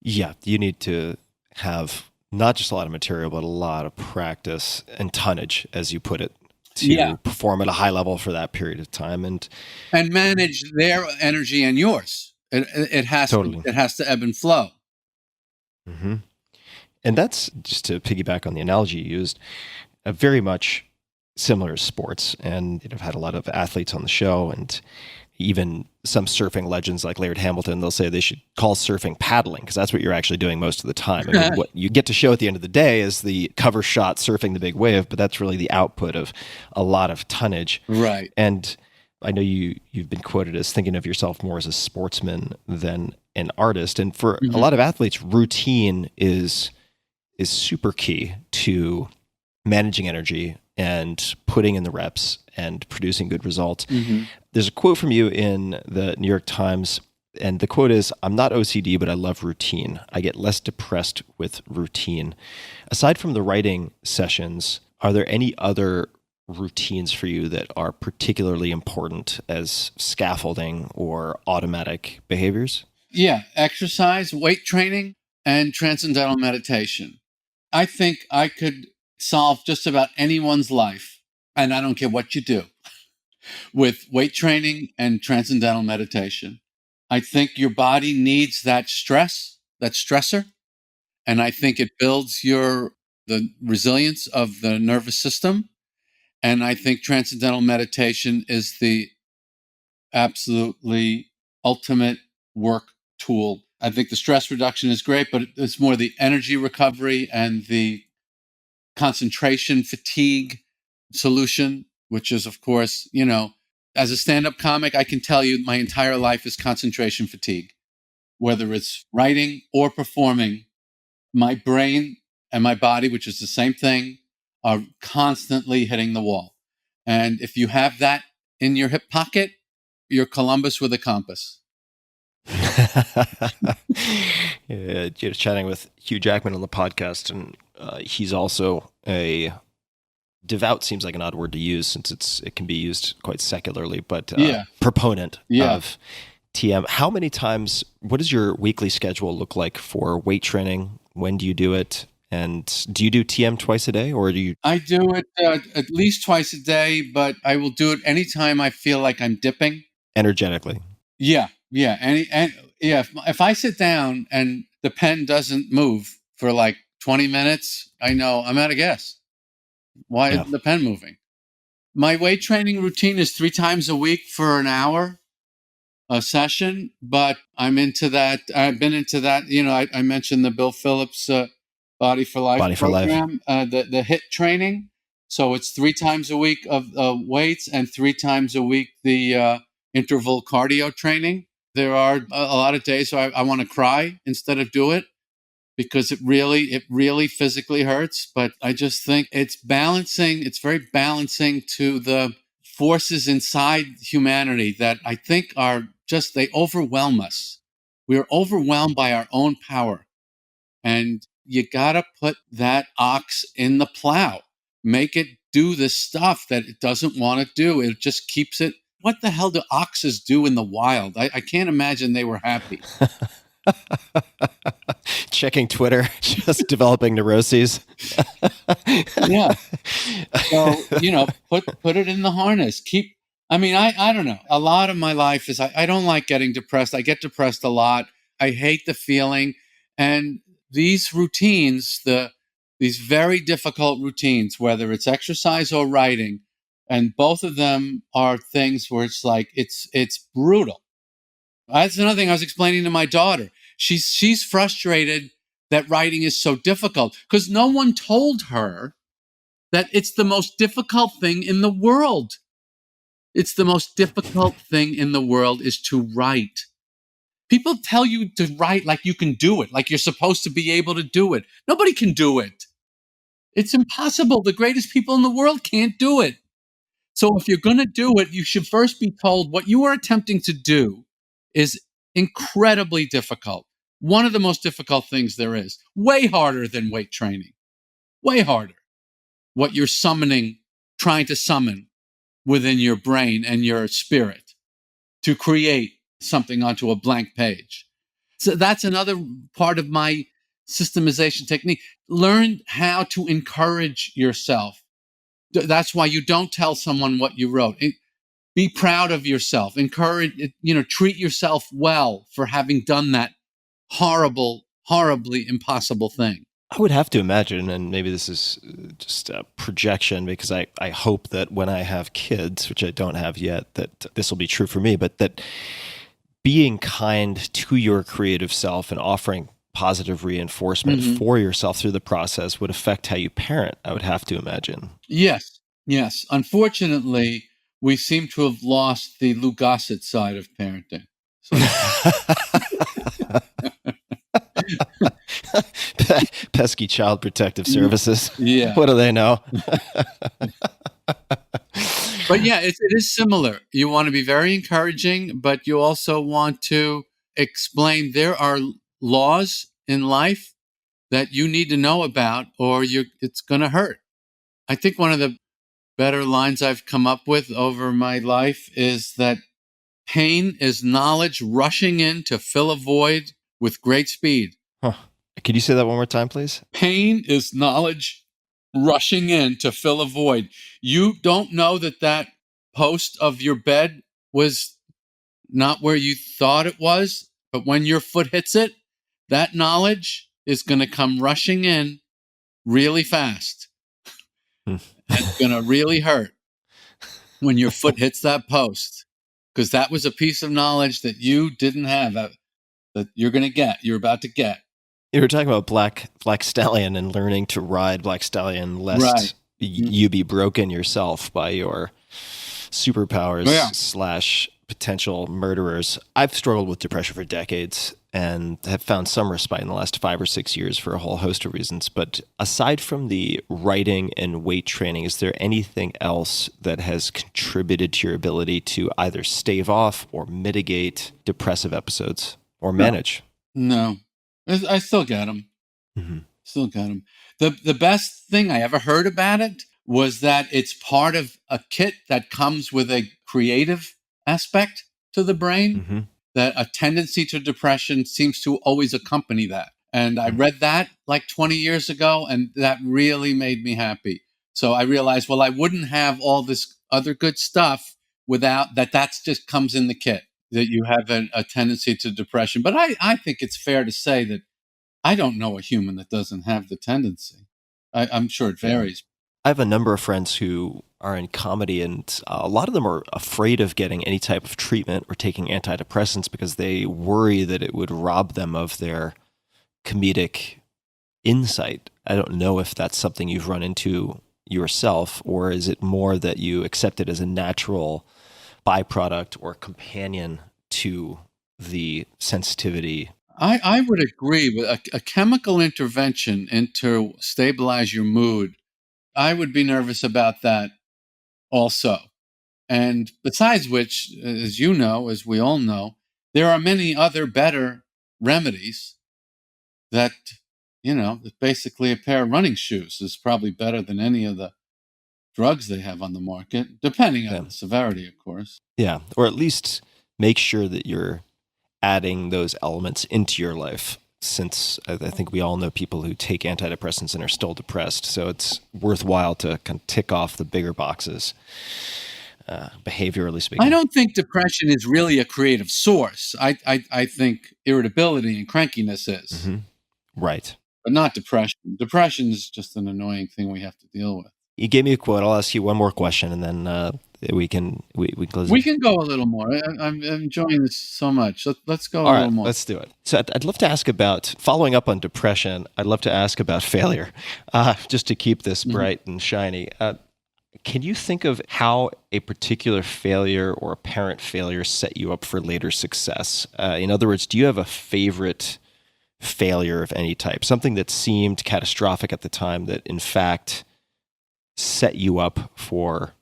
Yeah, you need to have not just a lot of material, but a lot of practice and tonnage, as you put it, to perform at a high level for that period of time and manage their energy and yours. It has totally. It has to ebb and flow. Mm-hmm. And that's, just to piggyback on the analogy you used, very much similar to sports. And I've had a lot of athletes on the show, and even some surfing legends like Laird Hamilton, they'll say they should call surfing paddling, because that's what you're actually doing most of the time. I mean, what you get to show at the end of the day is the cover shot surfing the big wave, but that's really the output of a lot of tonnage. Right. And I know you've been quoted as thinking of yourself more as a sportsman than an artist. And for a lot of athletes, routine is super key to managing energy and putting in the reps and producing good results. There's a quote from you in the New York Times, and the quote is, "I'm not OCD, but I love routine. I get less depressed with routine." Aside from the writing sessions, are there any other routines for you that are particularly important as scaffolding or automatic behaviors? Yeah, exercise, weight training, and transcendental meditation. I think I could solve just about anyone's life, and I don't care what you do, with weight training and transcendental meditation. I think your body needs that stressor, and I think it builds the resilience of the nervous system. And I think transcendental meditation is the absolutely ultimate work tool. I think the stress reduction is great, but it's more the energy recovery and the concentration fatigue solution, which is, of course, as a stand-up comic, I can tell you my entire life is concentration fatigue. Whether it's writing or performing, my brain and my body, which is the same thing, are constantly hitting the wall. And if you have that in your hip pocket, you're Columbus with a compass. Yeah, chatting with Hugh Jackman on the podcast, and he's also a devout, seems like an odd word to use since it can be used quite secularly, but proponent of TM. How many times, what does your weekly schedule look like for weight training? When do you do it? And do you do TM twice a day, or do you? I do it at least twice a day, but I will do it anytime I feel like I'm dipping. Energetically. Yeah. If I sit down and the pen doesn't move for like 20 minutes, I know I'm out of gas. Why isn't the pen moving? My weight training routine is 3 times a week for an hour a session, but I'm into that. I've been into that. I mentioned the Bill Phillips Body for Life program, the HIT training. So it's 3 times a week of weights and 3 times a week the interval cardio training. There are a lot of days where I want to cry instead of do it because it really physically hurts. But I just think it's balancing. It's very balancing to the forces inside humanity that I think are just, they overwhelm us. We are overwhelmed by our own power. And you got to put that ox in the plow. Make it do the stuff that it doesn't want to do. It just keeps it. What the hell do oxes do in the wild? I can't imagine they were happy. Checking Twitter, just developing neuroses. Yeah. So, put it in the harness. I don't know. A lot of my life is I don't like getting depressed. I get depressed a lot. I hate the feeling. And these routines, these very difficult routines, whether it's exercise or writing, and both of them are things where it's like, it's brutal. That's another thing I was explaining to my daughter. She's frustrated that writing is so difficult because no one told her that it's the most difficult thing in the world. It's the most difficult thing in the world is to write. People tell you to write like you can do it, like you're supposed to be able to do it. Nobody can do it. It's impossible. The greatest people in the world can't do it. So if you're going to do it, you should first be told what you are attempting to do is incredibly difficult. One of the most difficult things there is. Way harder than weight training. Way harder. What you're trying to summon within your brain and your spirit to create something onto a blank page. So that's another part of my systemization technique. Learn how to encourage yourself. That's why you don't tell someone what you wrote. Be proud of yourself. Encourage, treat yourself well for having done that horribly impossible thing. I would have to imagine, and maybe this is just a projection because I hope that when I have kids, which I don't have yet, that this will be true for me, but that being kind to your creative self and offering positive reinforcement for yourself through the process would affect how you parent, I would have to imagine. Yes. Unfortunately, we seem to have lost the Lou Gossett side of parenting. So. Pesky Child Protective Services. Yeah. What do they know? But yeah, it is similar. You want to be very encouraging, but you also want to explain there are laws in life that you need to know about or it's going to hurt. I think one of the better lines I've come up with over my life is that pain is knowledge rushing in to fill a void with great speed. Huh. Could you say that one more time, please? Pain is knowledge rushing in to fill a void. You don't know that post of your bed was not where you thought it was, but when your foot hits it, that knowledge is going to come rushing in really fast. It's going to really hurt when your foot hits that post because that was a piece of knowledge that you didn't have that you're about to get. You were talking about Black Stallion and learning to ride Black Stallion lest you be broken yourself by your superpowers / potential murderers. I've struggled with depression for decades and have found some respite in the last 5 or 6 years for a whole host of reasons. But aside from the writing and weight training, is there anything else that has contributed to your ability to either stave off or mitigate depressive episodes or manage? No. I still get them. Mm-hmm. Still get them. The best thing I ever heard about it was that it's part of a kit that comes with a creative aspect to the brain that a tendency to depression seems to always accompany that. And I read that like 20 years ago, and that really made me happy. So I realized, well, I wouldn't have all this other good stuff without that. That's just comes in the kit, that you have a tendency to depression. But I think it's fair to say that I don't know a human that doesn't have the tendency. I'm sure it varies. I have a number of friends who are in comedy, and a lot of them are afraid of getting any type of treatment or taking antidepressants because they worry that it would rob them of their comedic insight. I don't know if that's something you've run into yourself, or is it more that you accept it as a natural byproduct or companion to the sensitivity? I would agree with a chemical intervention to stabilize your mood. I would be nervous about that also. And besides which, as you know, as we all know, there are many other better remedies that, basically a pair of running shoes is probably better than any of the drugs they have on the market, depending on the severity, of course. Yeah, or at least make sure that you're adding those elements into your life, since I think we all know people who take antidepressants and are still depressed. So it's worthwhile to kind of tick off the bigger boxes, behaviorally speaking. I don't think depression is really a creative source. I think irritability and crankiness is. Mm-hmm. Right. But not depression. Depression is just an annoying thing we have to deal with. You gave me a quote. I'll ask you one more question, and then we can close. We can go a little more. I'm enjoying this so much. Let's go a little more. Let's do it. So I'd love to ask about, following up on depression, I'd love to ask about failure, just to keep this bright and shiny. Can you think of how a particular failure or apparent failure set you up for later success? In other words, do you have a favorite failure of any type, something that seemed catastrophic at the time that in fact set you up for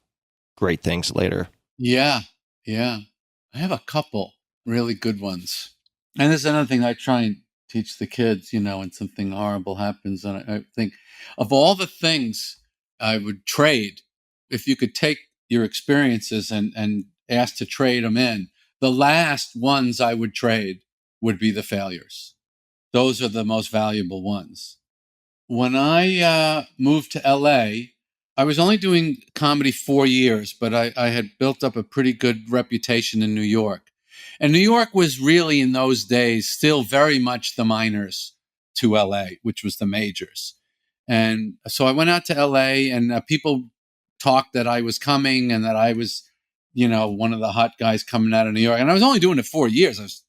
great things later? Yeah. I have a couple really good ones. And this is another thing I try and teach the kids, when something horrible happens. And I think of all the things I would trade, if you could take your experiences and ask to trade them in, the last ones I would trade would be the failures. Those are the most valuable ones. When I moved to LA, I was only doing comedy 4 years, but I had built up a pretty good reputation in New York. And New York was really, in those days, still very much the minors to LA, which was the majors. And so I went out to LA, and people talked that I was coming and that I was, one of the hot guys coming out of New York. And I was only doing it 4 years. I was,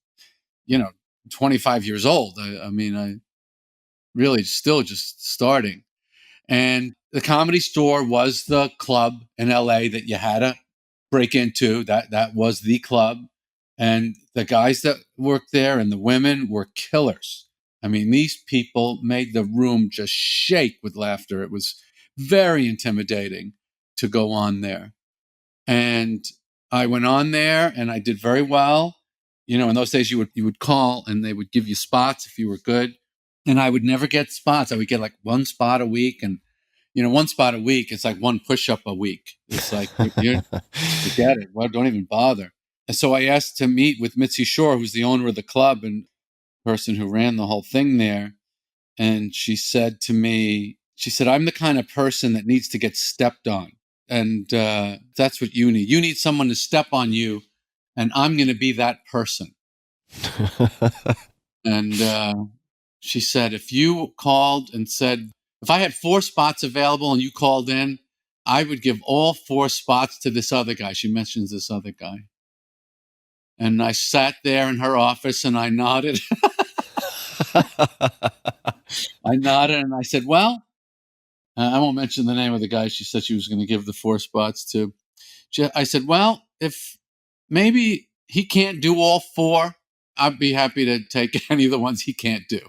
25 years old. I really still just starting. And the Comedy Store was the club in LA that you had to break into. That was the club. And the guys that worked there and the women were killers. These people made the room just shake with laughter. It was very intimidating to go on there. And I went on there and I did very well. In those days you would call and they would give you spots if you were good. And I would never get spots. I would get like one spot a week. And, 1 spot a week, it's like 1 push-up a week. It's like, forget it. Well, don't even bother. And so I asked to meet with Mitzi Shore, who's the owner of the club and person who ran the whole thing there. And she said to me, I'm the kind of person that needs to get stepped on. And that's what you need. You need someone to step on you, and I'm going to be that person. And she said, if you called and said, if I had 4 spots available and you called in, I would give all 4 spots to this other guy. She mentions this other guy. And I sat there in her office and I nodded. I nodded and I said, well, I won't mention the name of the guy she said she was going to give the 4 spots to. I said, well, if maybe he can't do all 4, I'd be happy to take any of the ones he can't do.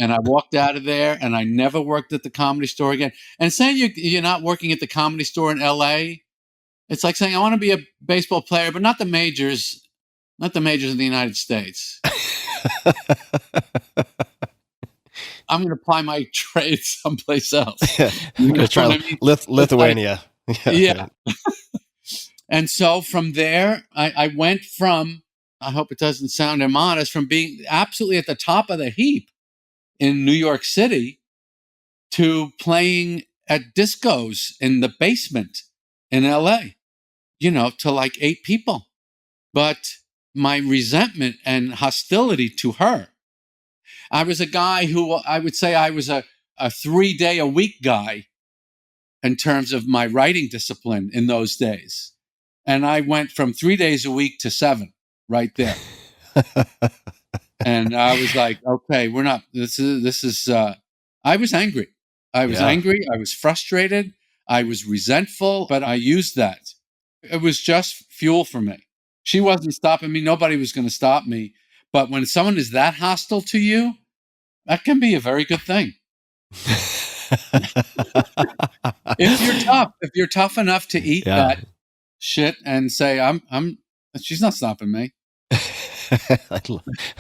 And I walked out of there and I never worked at the Comedy Store again. And saying you're not working at the Comedy Store in LA, it's like saying I want to be a baseball player, but not the majors in the United States. I'm going to apply my trade someplace else. I'm going to try Lithuania. Yeah. And so from there, I went from I hope it doesn't sound immodest, from being absolutely at the top of the heap in New York City to playing at discos in the basement in LA, to like 8 people. But my resentment and hostility to her, I was a guy who I would say I was a 3-day-a-week guy in terms of my writing discipline in those days. And I went from 3 days a week to 7 right there. And I was like, okay, we're not, this is, I was angry. I was angry. I was frustrated. I was resentful, but I used that. It was just fuel for me. She wasn't stopping me. Nobody was going to stop me. But when someone is that hostile to you, that can be a very good thing. If you're tough enough to eat that shit and say, she's not stopping me.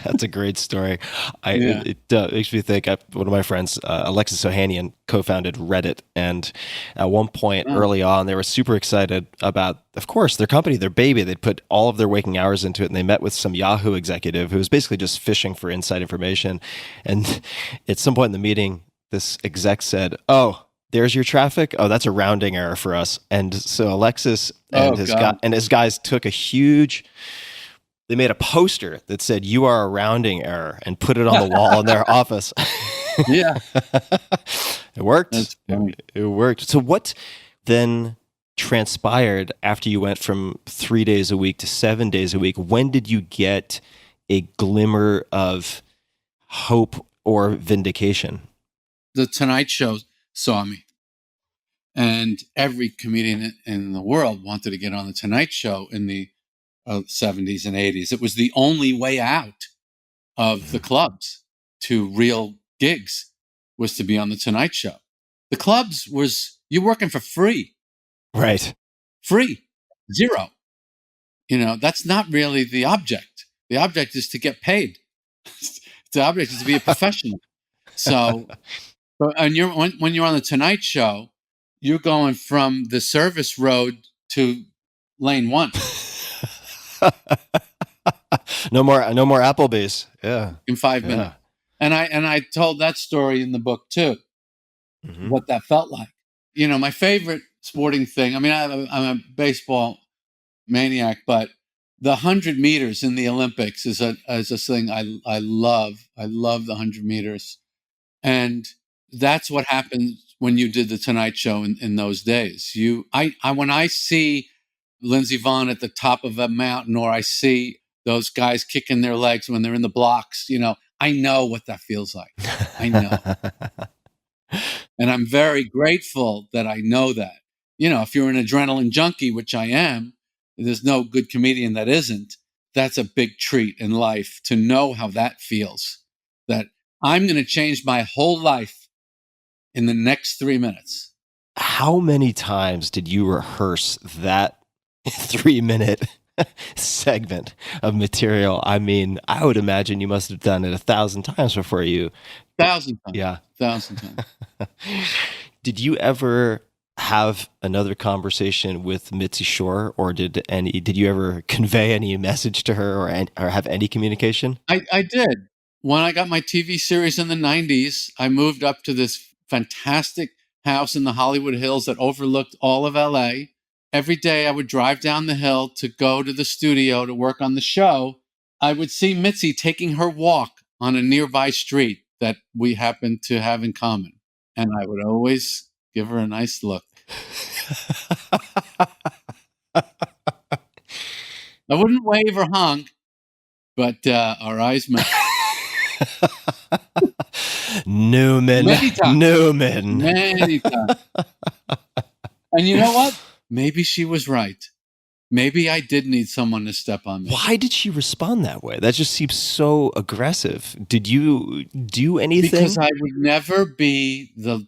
That's a great story. It makes me think. One of my friends, Alexis Ohanian, co-founded Reddit, and at one point early on, they were super excited about, of course, their company, their baby. They'd put all of their waking hours into it, and they met with some Yahoo executive who was basically just fishing for inside information. And at some point in the meeting, this exec said, "Oh, there's your traffic. Oh, that's a rounding error for us." And so Alexis and his guys took a huge. They made a poster that said, "You are a rounding error," and put it on the wall in their office. Yeah. It worked. That's funny. It worked. So what then transpired after you went from 3 days a week to 7 days a week? When did you get a glimmer of hope or vindication? The Tonight Show saw me. And every comedian in the world wanted to get on the Tonight Show in the 70s and 80s. It was the only way out of the clubs to real gigs, was to be on the Tonight Show. The clubs was, you're working for free. Right. Free. Zero. That's not really the object. The object is to get paid. The object is to be a professional. So, and when you're on the Tonight Show, you're going from the service road to lane 1. No more Applebee's. Yeah. In 5 minutes. And I told that story in the book too. Mm-hmm. What that felt like. My favorite sporting thing. I mean, I'm a baseball maniac, but the 100 meters in the Olympics is a thing I love. I love the 100 meters, and that's what happened when you did the Tonight Show in those days. When I see Lindsey Vonn at the top of a mountain, or I see those guys kicking their legs when they're in the blocks, I know what that feels like. I know. And I'm very grateful that I know that. If you're an adrenaline junkie, which I am, there's no good comedian that isn't, that's a big treat in life to know how that feels. That I'm going to change my whole life in the next 3 minutes. How many times did you rehearse that 3-minute segment of material? I mean, I would imagine you must have done it 1,000 times before you. 1,000 times. Yeah. 1,000 times. Did you ever have another conversation with Mitzi Shore, or did you ever convey any message to her, or have any communication? I did. When I got my TV series in the 90s, I moved up to this fantastic house in the Hollywood Hills that overlooked all of LA. Every day I would drive down the hill to go to the studio to work on the show. I would see Mitzi taking her walk on a nearby street that we happened to have in common. And I would always give her a nice look. I wouldn't wave or honk, but our eyes met. Newman. Many times. And you know what? Maybe she was right. Maybe I did need someone to step on me. Why did she respond that way? That just seems so aggressive. Did you do anything? Because I would never be the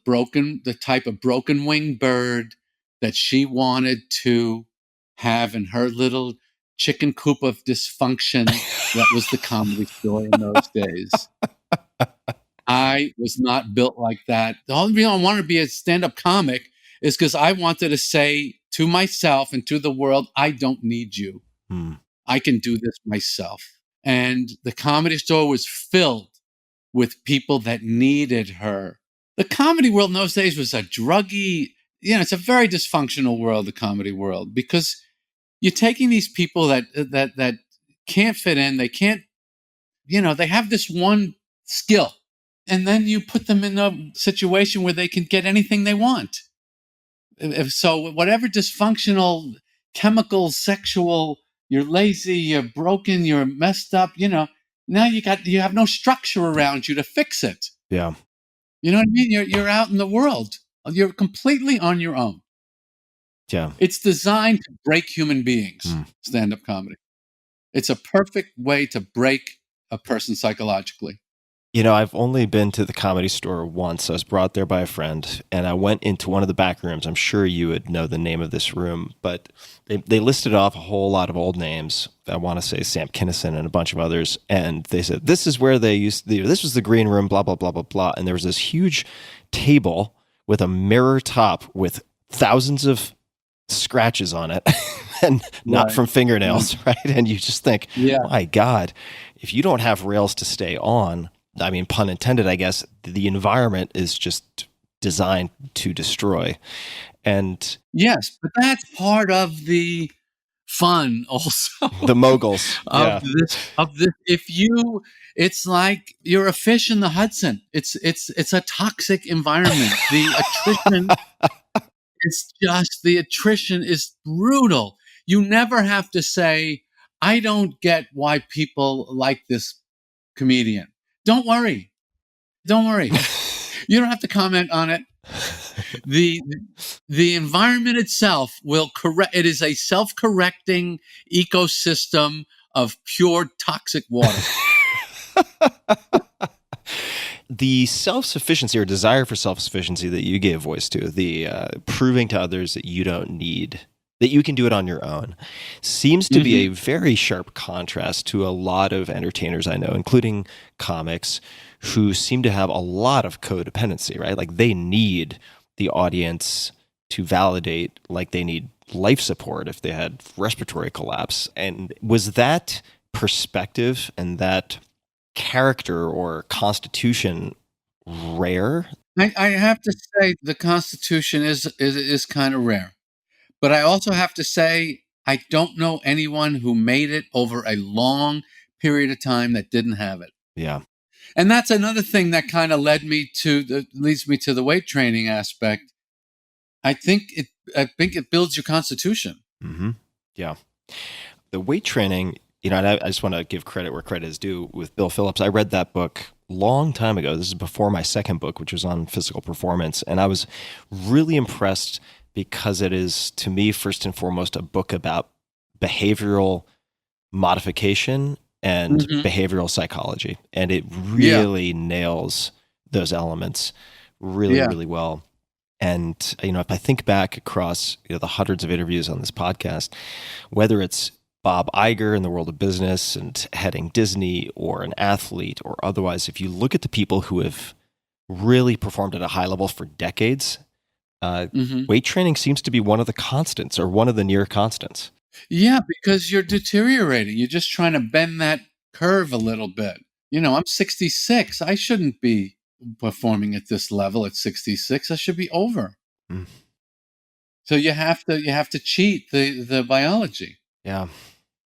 type of broken winged bird that she wanted to have in her little chicken coop of dysfunction that was the Comedy Store in those days. I was not built like that. The only reason I wanted to be a stand-up comic is because I wanted to say to myself and to the world, I don't need you. I can do this myself. And the Comedy Store was filled with people that needed her. The comedy world in those days was a druggy, it's a very dysfunctional world, the comedy world, because you're taking these people that can't fit in, they can't, they have this one skill, and then you put them in a situation where they can get anything they want. So whatever dysfunctional, chemical, sexual, you're lazy, you're broken, you're messed up, now you have no structure around you to fix it. Yeah. You know what I mean? You're out in the world. You're completely on your own. Yeah. It's designed to break human beings, stand-up comedy. It's a perfect way to break a person psychologically. I've only been to the Comedy Store once. I was brought there by a friend, and I went into one of the back rooms. I'm sure you would know the name of this room, but they listed off a whole lot of old names. I want to say Sam Kinison and a bunch of others, and they said, this is where they used to, this was the green room, blah, blah, blah, blah, blah. And there was this huge table with a mirror top with thousands of scratches on it, and not from fingernails, right? And you just think, my God, if you don't have rails to stay on, I mean, pun intended, I guess, the environment is just designed to destroy. And yes, but that's part of the fun also. The moguls. of this. It's like you're a fish in the Hudson. It's a toxic environment. The attrition is brutal. You never have to say, I don't get why people like this comedian. Don't worry. You don't have to comment on it. The environment itself will correct. It is a self-correcting ecosystem of pure toxic water. The self-sufficiency or desire for self-sufficiency that you gave voice to, the proving to others that you don't need, that you can do it on your own, seems to be a very sharp contrast to a lot of entertainers I know, including comics, who seem to have a lot of codependency, right? Like they need the audience to validate, like they need life support if they had respiratory collapse. And was that perspective and that character or constitution rare? I have to say the Constitution is kind of rare. But I also have to say, I don't know anyone who made it over a long period of time that didn't have it. Yeah. And that's another thing that kind of leads me to the weight training aspect. I think it builds your constitution. Mm-hmm. Yeah. The weight training, and I just want to give credit where credit is due with Bill Phillips. I read that book long time ago. This is before my second book, which was on physical performance. And I was really impressed because it is, to me, first and foremost, a book about behavioral modification and behavioral psychology. And it really nails those elements really well. And, if I think back across the hundreds of interviews on this podcast, whether it's Bob Iger in the world of business and heading Disney, or an athlete or otherwise, if you look at the people who have really performed at a high level for decades, weight training seems to be one of the constants or one of the near constants. Yeah, because you're deteriorating. You're just trying to bend that curve a little bit. I'm 66. I shouldn't be performing at this level at 66. I should be over. So you have to cheat the biology. Yeah.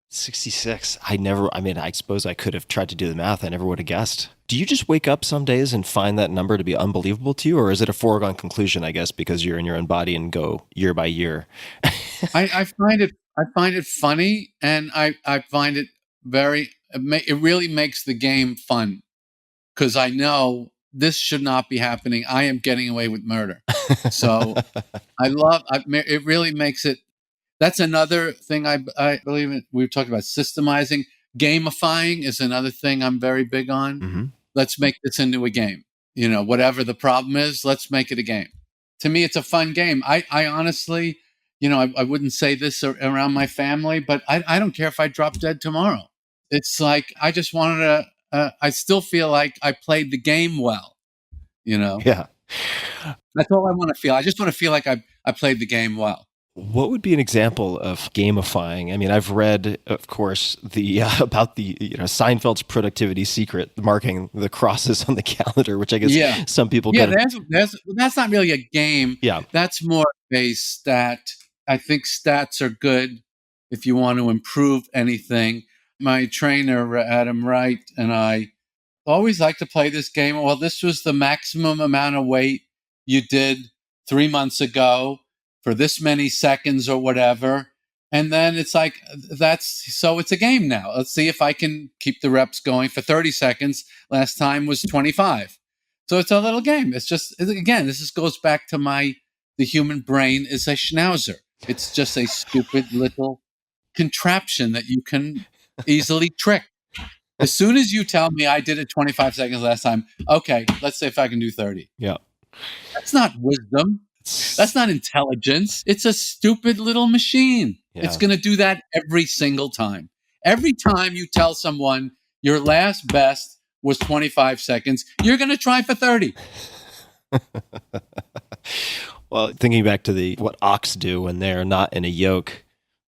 66. I suppose I could have tried to do the math. I never would have guessed. Do you just wake up some days and find that number to be unbelievable to you? Or is it a foregone conclusion, I guess, because you're in your own body and go year by year? I find it funny, and I find it it really makes the game fun, because I know this should not be happening. I am getting away with murder. So it really makes it. That's another thing I believe in. We were talking about systemizing. Gamifying is another thing I'm very big on. Let's make this into a game. Whatever the problem is, let's make it a game. To me, it's a fun game. I honestly, I wouldn't say this around my family, but I don't care if I drop dead tomorrow. It's like, I just wanted to, I still feel like I played the game well, Yeah. That's all I want to feel. I just want to feel like I played the game well. What would be an example of gamifying? I mean, I've read, of course, the about the Seinfeld's productivity secret, marking the crosses on the calendar, which I guess some people Yeah, kind of that's not really a game. yeah. That's more a stat. I think stats are good if you want to improve anything. My trainer, Adam Wright, and I always like to play this game. Well, this was the maximum amount of weight you did 3 months ago for this many seconds or whatever. And then it's like, so it's a game now. Let's see if I can keep the reps going for 30 seconds. Last time was 25. So it's a little game. It's just, again, goes back to the human brain is a schnauzer. It's just a stupid little contraption that you can easily trick. As soon as you tell me I did it 25 seconds last time, okay, let's see if I can do 30. Yeah. That's not wisdom. That's not intelligence. It's a stupid little machine. Yeah. It's going to do that every single time. Every time you tell someone your last best was 25 seconds, you're going to try for 30. Well, thinking back to what ox do when they're not in a yoke,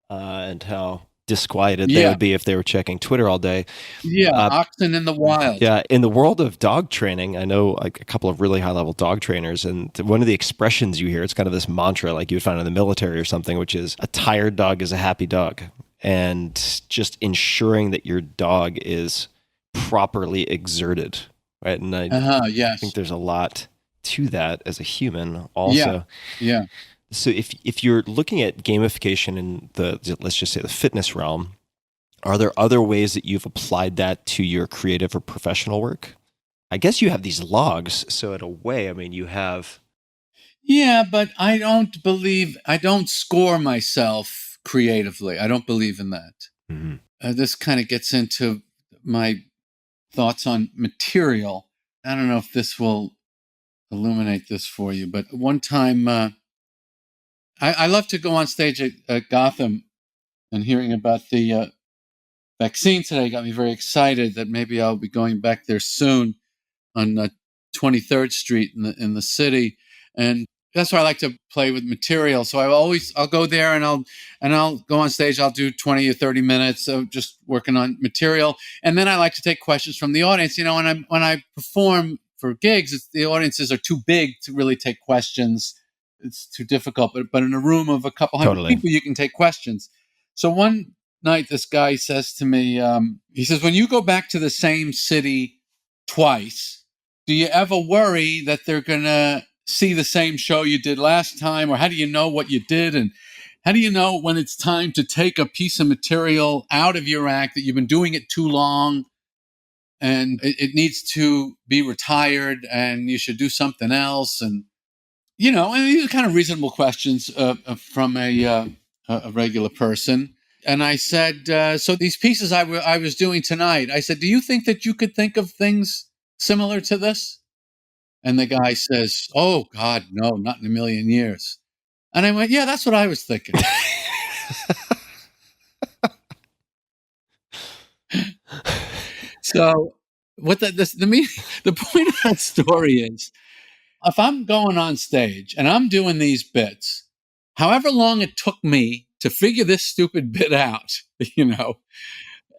and how disquieted they would be if they were checking Twitter all day. Yeah, oxen in the wild. Yeah, in the world of dog training, I know like a couple of really high-level dog trainers, and one of the expressions you hear, it's kind of this mantra like you would find in the military or something, which is a tired dog is a happy dog. And just ensuring that your dog is properly exerted, right? And I think there's a lot to that as a human also. Yeah. So if you're looking at gamification in let's just say the fitness realm, are there other ways that you've applied that to your creative or professional work? I guess you have these logs. So in a way, I mean, you have. Yeah, but I don't score myself creatively. I don't believe in that. Mm-hmm. This kind of gets into my thoughts on material. I don't know if this will illuminate this for you, but one time, I love to go on stage at Gotham, and hearing about the vaccine today got me very excited that maybe I'll be going back there soon on 23rd Street in the city. And that's why I like to play with material. So I'll go there and I'll go on stage. I'll do 20 or 30 minutes of just working on material. And then I like to take questions from the audience. When I perform for gigs, the audiences are too big to really take questions. It's too difficult, but in a room of a couple hundred people, you can take questions. So one night, this guy says to me, he says, when you go back to the same city twice, do you ever worry that they're going to see the same show you did last time? Or how do you know what you did? And how do you know when it's time to take a piece of material out of your act that you've been doing it too long and it needs to be retired and you should do something else? And and these are kind of reasonable questions from a regular person. And I said, so these pieces I was doing tonight, I said, do you think that you could think of things similar to this? And the guy says, oh, God, no, not in a million years. And I went, yeah, that's what I was thinking. So the point of that story is, if I'm going on stage and I'm doing these bits, however long it took me to figure this stupid bit out,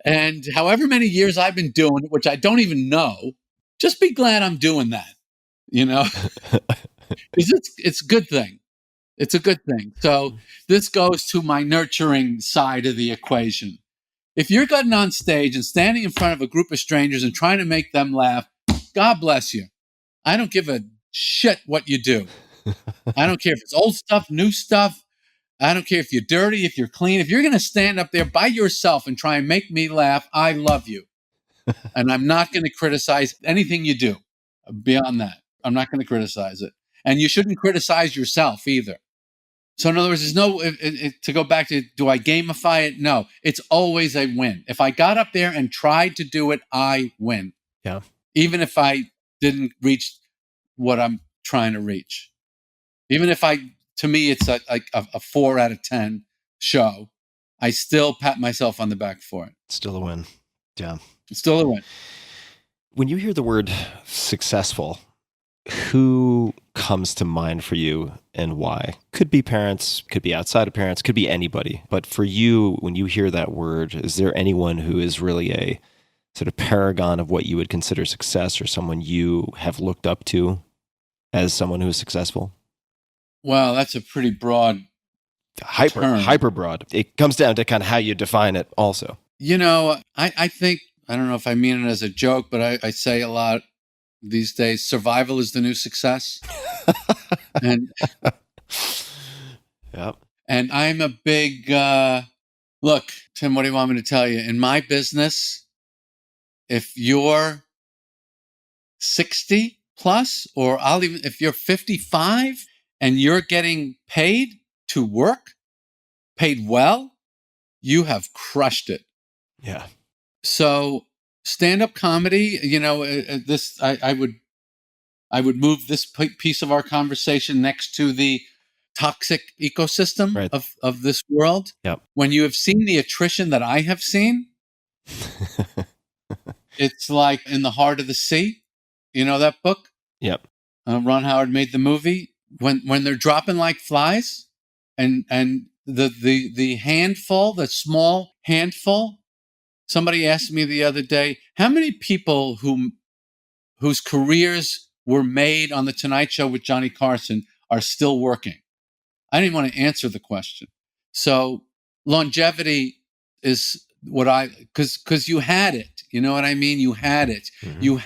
and however many years I've been doing it, which I don't even know, just be glad I'm doing that, because it's a good thing. It's a good thing. So this goes to my nurturing side of the equation. If you're getting on stage and standing in front of a group of strangers and trying to make them laugh, God bless you. I don't give a shit what you do. I don't care if it's old stuff, new stuff. I don't care if you're dirty, if you're clean. If you're going to stand up there by yourself and try and make me laugh, I love you. And I'm not going to criticize anything you do beyond that. I'm not going to criticize it. And you shouldn't criticize yourself either. So in other words, there's no, to go back to, do I gamify it? No, it's always a win. If I got up there and tried to do it, I win. Yeah. Even if I didn't reach what I'm trying to reach. Even if to me, it's like a 4 out of 10 show, I still pat myself on the back for it. Still a win. Yeah. It's still a win. When you hear the word successful, who comes to mind for you and why? Could be parents, could be outside of parents, could be anybody. But for you, when you hear that word, is there anyone who is really a sort of paragon of what you would consider success, or someone you have looked up to as someone who is successful? Well, that's a pretty broad term. Hyper broad. It comes down to kind of how you define it also. You know, I think, I don't know if I mean it as a joke, but I say a lot these days, survival is the new success. and Yep. and I'm a big, look, Tim, what do you want me to tell you? In my business, if you're 60 plus, or if you're 55 and you're getting paid to work, paid well, you have crushed it. Yeah. So stand-up comedy, you know, I would move this piece of our conversation next to the toxic ecosystem Right. of this world. Yep. When you have seen the attrition that I have seen, it's like In the Heart of the Sea. You know that book? Yep. Ron Howard made the movie. When they're dropping like flies, and the handful, the small handful. Somebody asked me the other day, how many people whose careers were made on The Tonight Show with Johnny Carson are still working? I didn't want to answer the question. So longevity is what because you had it. You know what I mean? You had it. Mm-hmm. You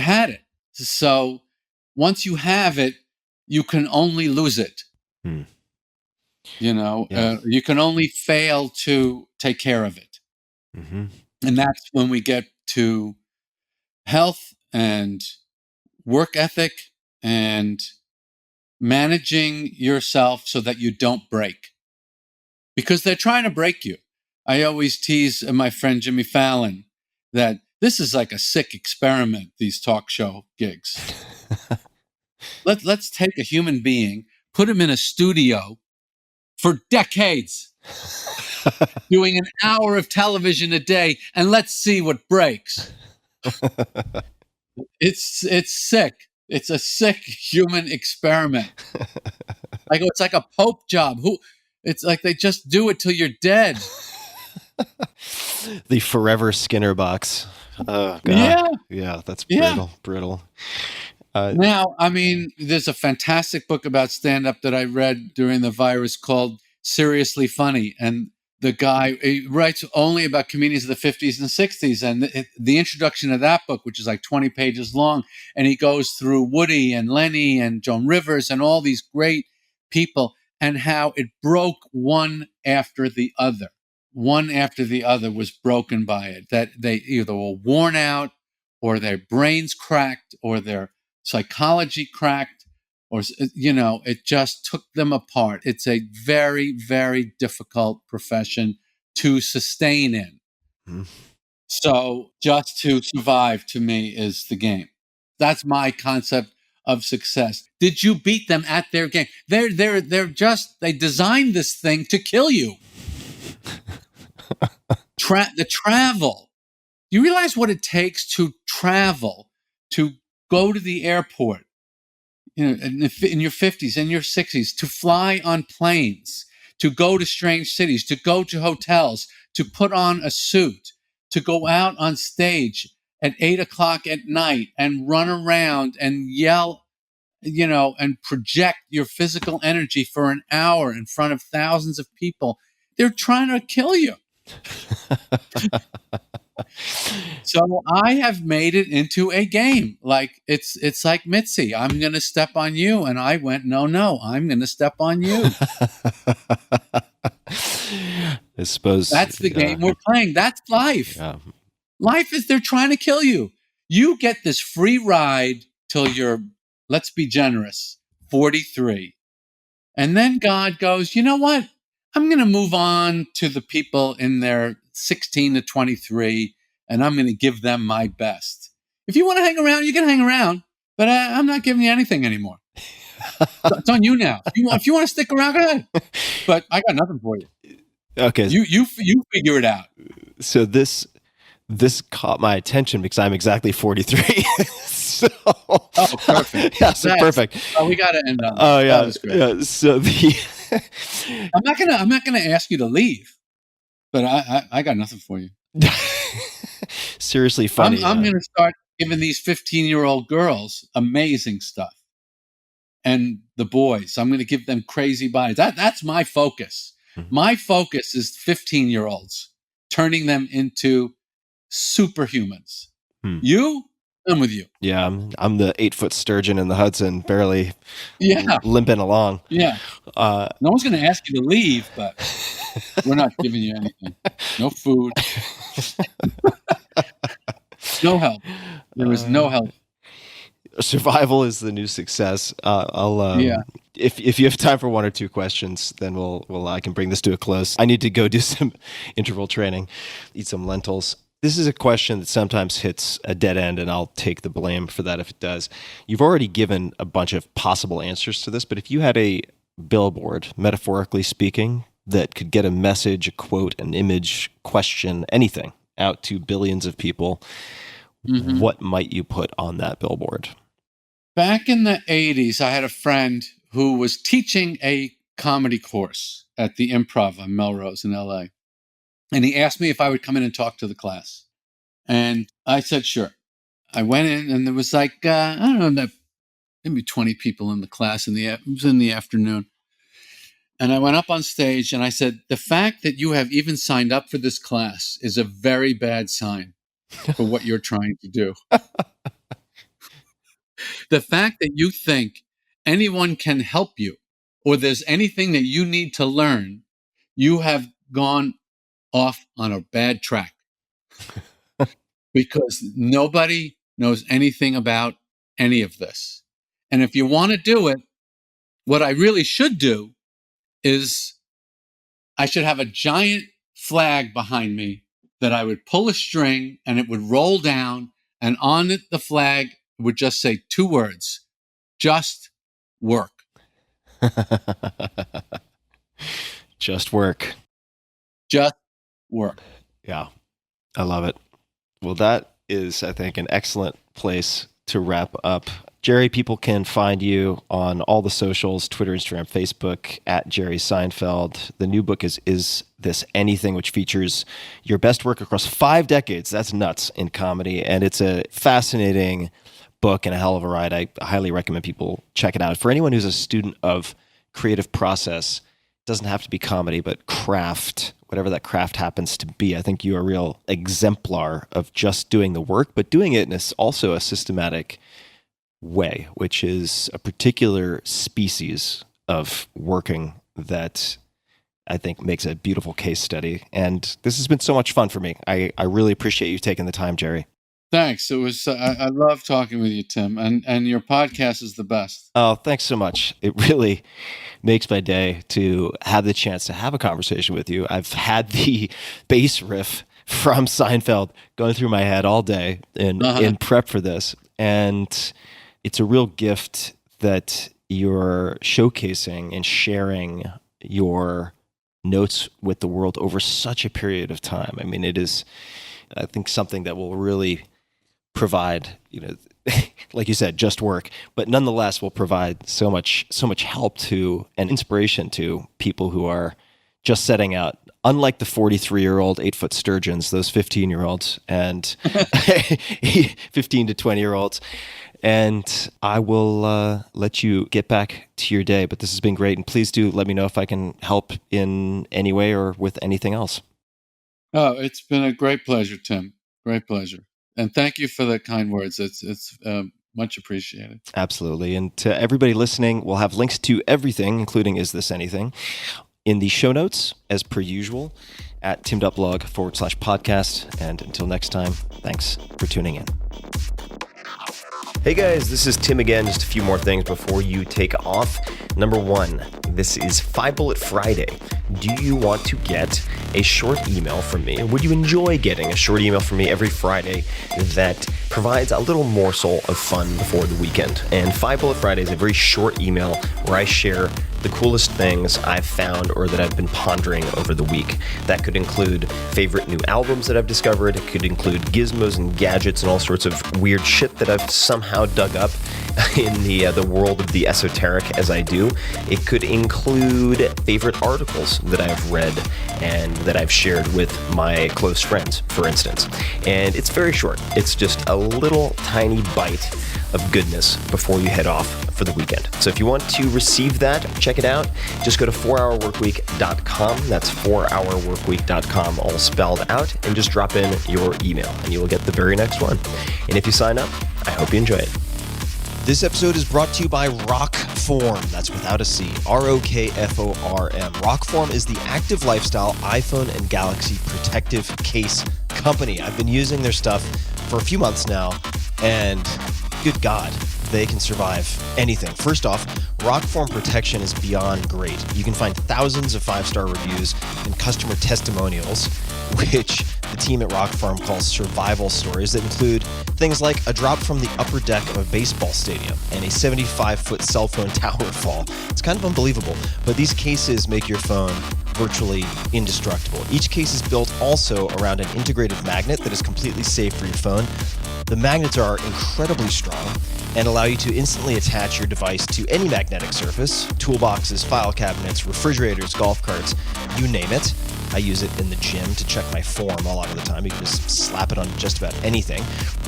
had it. So once you have it, you can only lose it. Hmm. You know, Yeah. you can only fail to take care of it. Mm-hmm. And that's when we get to health and work ethic and managing yourself so that you don't break. Because they're trying to break you. I always tease my friend Jimmy Fallon that this is like a sick experiment, these talk show gigs. Let's take a human being, put him in a studio for decades, doing an hour of television a day, and let's see what breaks. It's sick. It's a sick human experiment. Like it's like a Pope job. It's like they just do it till you're dead. The forever Skinner box. Oh God. Yeah, that's brittle. Now, I mean, there's a fantastic book about stand-up that I read during the virus called Seriously Funny. And the guy he writes only about comedians of the 50s and 60s. And the introduction of that book, which is like 20 pages long, and he goes through Woody and Lenny and Joan Rivers and all these great people and how it broke one after the other. One after the other was broken by it, that they either were worn out or their brains cracked or their psychology cracked, or, you know, it just took them apart. It's a very, very difficult profession to sustain in. Mm-hmm. So just to survive, to me, is the game. That's my concept of success. Did you beat them at their game? They designed this thing to kill you. The travel. You realize what it takes to travel, to go to the airport, you know, in your 50s and your 60s, to fly on planes, to go to strange cities, to go to hotels, to put on a suit, to go out on stage at 8:00 at night and run around and yell, you know, and project your physical energy for an hour in front of thousands of people. They're trying to kill you. So I have made it into a game. Like it's like Mitzi. I'm going to step on you, and I went, no, I'm going to step on you. I suppose that's the game we're playing. That's life. Yeah. Life is they're trying to kill you. You get this free ride till you're, let's be generous, 43, and then God goes, you know what? I'm going to move on to the people in their 16 to 23, and I'm going to give them my best. If you want to hang around, you can hang around, but I'm not giving you anything anymore. It's on you now. If you want to stick around, go ahead. But I got nothing for you. Okay. You figure it out. So this caught my attention because I'm exactly 43. So, Oh, perfect. yeah, so perfect. Oh, we got to end on that. Oh yeah, That was great. yeah. So the I'm not gonna ask you to leave, but I got nothing for you. seriously funny. I'm gonna start giving these 15-year-old girls amazing stuff, and the boys. I'm gonna give them crazy bodies. That's my focus. Mm-hmm. My focus is 15-year-olds, turning them into superhumans. You, I'm with you. Yeah, I'm the 8-foot sturgeon in the Hudson, barely limping along. Yeah. No one's going to ask you to leave, but we're not giving you anything. No food. No help. There is no help. Survival is the new success. If you have time for one or two questions, then I can bring this to a close. I need to go do some interval training, eat some lentils. This is a question that sometimes hits a dead end, and I'll take the blame for that if it does. You've already given a bunch of possible answers to this, but if you had a billboard, metaphorically speaking, that could get a message, a quote, an image, question, anything out to billions of people, what might you put on that billboard? Back in the 80s, I had a friend who was teaching a comedy course at the Improv on Melrose in LA. And he asked me if I would come in and talk to the class. And I said, sure. I went in, and there was like, I don't know, maybe 20 people in the class. It was in the afternoon. And I went up on stage, and I said, the fact that you have even signed up for this class is a very bad sign for what you're trying to do. The fact that you think anyone can help you, or there's anything that you need to learn, you have gone off on a bad track, because nobody knows anything about any of this. And if you want to do it, what I really should do is I should have a giant flag behind me that I would pull a string, and it would roll down, and on it, the flag would just say 2 words: just work. Just work. Just work. Yeah, I love it. Well, that is, I think, an excellent place to wrap up. Jerry, people can find you on all the socials, Twitter, Instagram, Facebook, at Jerry Seinfeld. The new book is This Anything, which features your best work across 5 decades. That's nuts in comedy. And it's a fascinating book and a hell of a ride. I highly recommend people check it out. For anyone who's a student of creative process, it doesn't have to be comedy, but craft, whatever that craft happens to be. I think you're a real exemplar of just doing the work, but doing it in also a systematic way, which is a particular species of working that I think makes a beautiful case study. And this has been so much fun for me. I really appreciate you taking the time, Jerry. Thanks. It was. I love talking with you, Tim, and your podcast is the best. Oh, thanks so much. It really makes my day to have the chance to have a conversation with you. I've had the bass riff from Seinfeld going through my head all day in prep for this, and it's a real gift that you're showcasing and sharing your notes with the world over such a period of time. I mean, it is, I think, something that will really provide, like you said, just work, but nonetheless will provide so much help to and inspiration to people who are just setting out. Unlike the 43-year-old 8-foot sturgeons, those 15-year-olds and 15 to 20-year-olds. And I will let you get back to your day, but this has been great. And please do let me know if I can help in any way or with anything else. Oh, it's been a great pleasure, Tim. Great pleasure. And thank you for the kind words. It's much appreciated. Absolutely. And to everybody listening, we'll have links to everything, including Is This Anything, in the show notes, as per usual, at tim.blog/podcast. And until next time, thanks for tuning in. Hey guys, this is Tim again. Just a few more things before you take off. Number 1, this is 5 Bullet Friday. Do you want to get a short email from me? Would you enjoy getting a short email from me every Friday that provides a little morsel of fun before the weekend. And 5 Bullet Friday is a very short email where I share the coolest things I've found or that I've been pondering over the week. That could include favorite new albums that I've discovered. It could include gizmos and gadgets and all sorts of weird shit that I've somehow dug up in the world of the esoteric as I do. It could include favorite articles that I've read and that I've shared with my close friends, for instance. And it's very short. It's just a little tiny bite of goodness before you head off for the weekend. So if you want to receive that, check it out. Just go to 4hourworkweek.com. That's 4hourworkweek.com, all spelled out, and just drop in your email and you will get the very next one. And if you sign up, I hope you enjoy it. This episode is brought to you by Rockform. That's without a C. ROKFORM. Rockform is the active lifestyle iPhone and Galaxy protective case company. I've been using their stuff for a few months now, and good God, they can survive anything. First off, Rockform protection is beyond great. You can find thousands of 5-star reviews and customer testimonials, which the team at Rockform calls survival stories, that include things like a drop from the upper deck of a baseball stadium and a 75-foot cell phone tower fall. It's kind of unbelievable, but these cases make your phone virtually indestructible. Each case is built also around an integrated magnet that is completely safe for your phone. The magnets are incredibly strong and allow you to instantly attach your device to any magnetic surface, toolboxes, file cabinets, refrigerators, golf carts, you name it. I use it in the gym to check my form a lot of the time. You can just slap it on just about anything.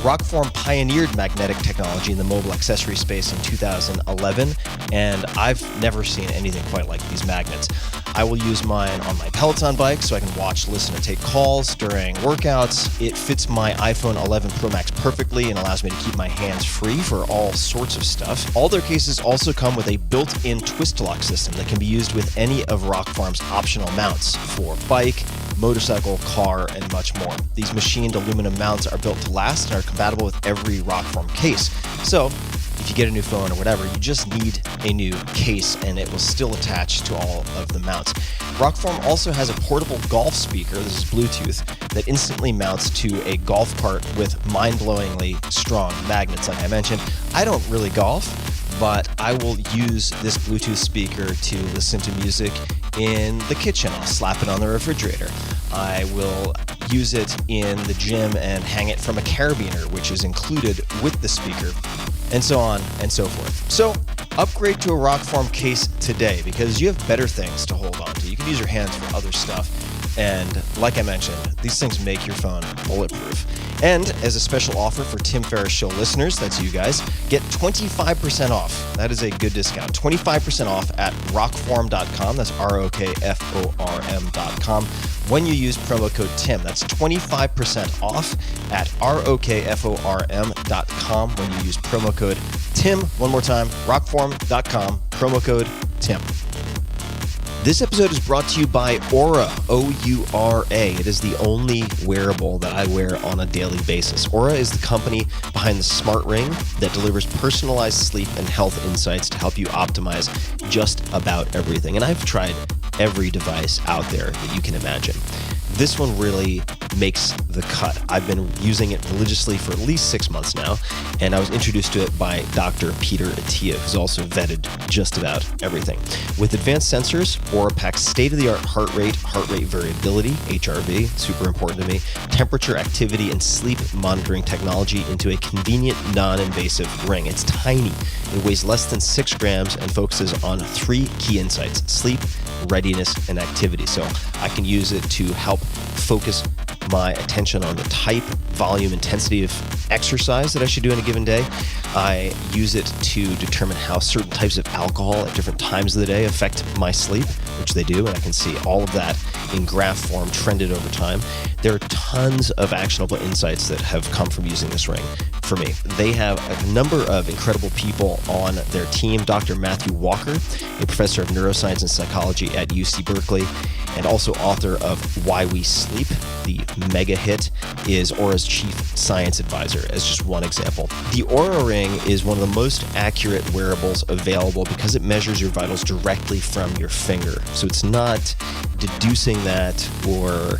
Rockform pioneered magnetic technology in the mobile accessory space in 2011, and I've never seen anything quite like these magnets. I will use mine on my Peloton bike so I can watch, listen, and take calls during workouts. It fits my iPhone 11 Pro Max perfectly and allows me to keep my hands free for all sorts of stuff. All their cases also come with a built-in twist lock system that can be used with any of Rockform's optional mounts for bike, motorcycle, car, and much more. These machined aluminum mounts are built to last and are compatible with every Rockform case. So if you get a new phone or whatever, you just need a new case and it will still attach to all of the mounts. Rockform also has a portable golf speaker, this is Bluetooth, that instantly mounts to a golf cart with mind-blowingly strong magnets, like I mentioned. I don't really golf, but I will use this Bluetooth speaker to listen to music in the kitchen. I'll slap it on the refrigerator. I will use it in the gym and hang it from a carabiner, which is included with the speaker, and so on and so forth. So upgrade to a Rockform case today because you have better things to hold on to. You can use your hands for other stuff. And like I mentioned, these things make your phone bulletproof. And as a special offer for Tim Ferriss Show listeners, that's you guys, get 25% off. That is a good discount. 25% off at rockform.com. That's ROKFORM.com. When you use promo code TIM, that's 25% off at ROKFORM.com when you use promo code TIM. One more time, rockform.com, promo code TIM. This episode is brought to you by Oura, O-U-R-A. It is the only wearable that I wear on a daily basis. Oura is the company behind the smart ring that delivers personalized sleep and health insights to help you optimize just about everything. And I've tried every device out there that you can imagine. This one really makes the cut. I've been using it religiously for at least 6 months now, and I was introduced to it by Dr. Peter Attia, who's also vetted just about everything. With advanced sensors, Oura packs state-of-the-art heart rate variability, HRV, super important to me, temperature, activity, and sleep monitoring technology into a convenient, non-invasive ring. It's tiny. It weighs less than 6 grams and focuses on 3 key insights: sleep, readiness, and activity. So I can use it to help focus my attention on the type, volume, intensity of exercise that I should do in a given day. I use it to determine how certain types of alcohol at different times of the day affect my sleep, which they do, and I can see all of that in graph form trended over time. There are tons of actionable insights that have come from using this ring for me. They have a number of incredible people on their team. Dr. Matthew Walker, a professor of neuroscience and psychology at UC Berkeley, and also author of Why We Sleep, the mega hit, is Oura's chief science advisor, as just one example. The Oura Ring is one of the most accurate wearables available because it measures your vitals directly from your finger. So it's not deducing that or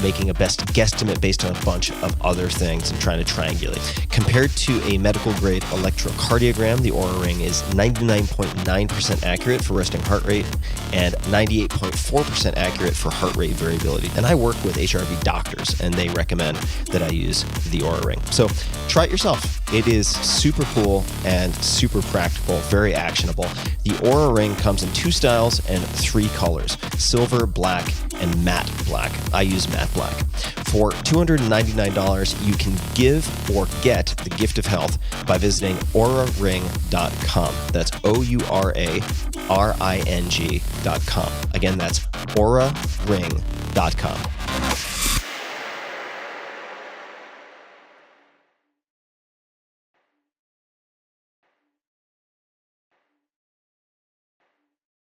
making a best guesstimate based on a bunch of other things and trying to triangulate. Compared to a medical-grade electrocardiogram, the Oura Ring is 99.9% accurate for resting heart rate and 98.4% accurate for heart rate variability. And I work with HRV doctors, and they recommend that I use the Oura Ring. So try it yourself. It is super cool and super practical, very actionable. The Oura Ring comes in 2 styles and 3 colors: silver, black, and matte black. I use matte black. For $299, you can give or get the gift of health by visiting auraring.com. That's OURARING.com. Again, that's auraring.com.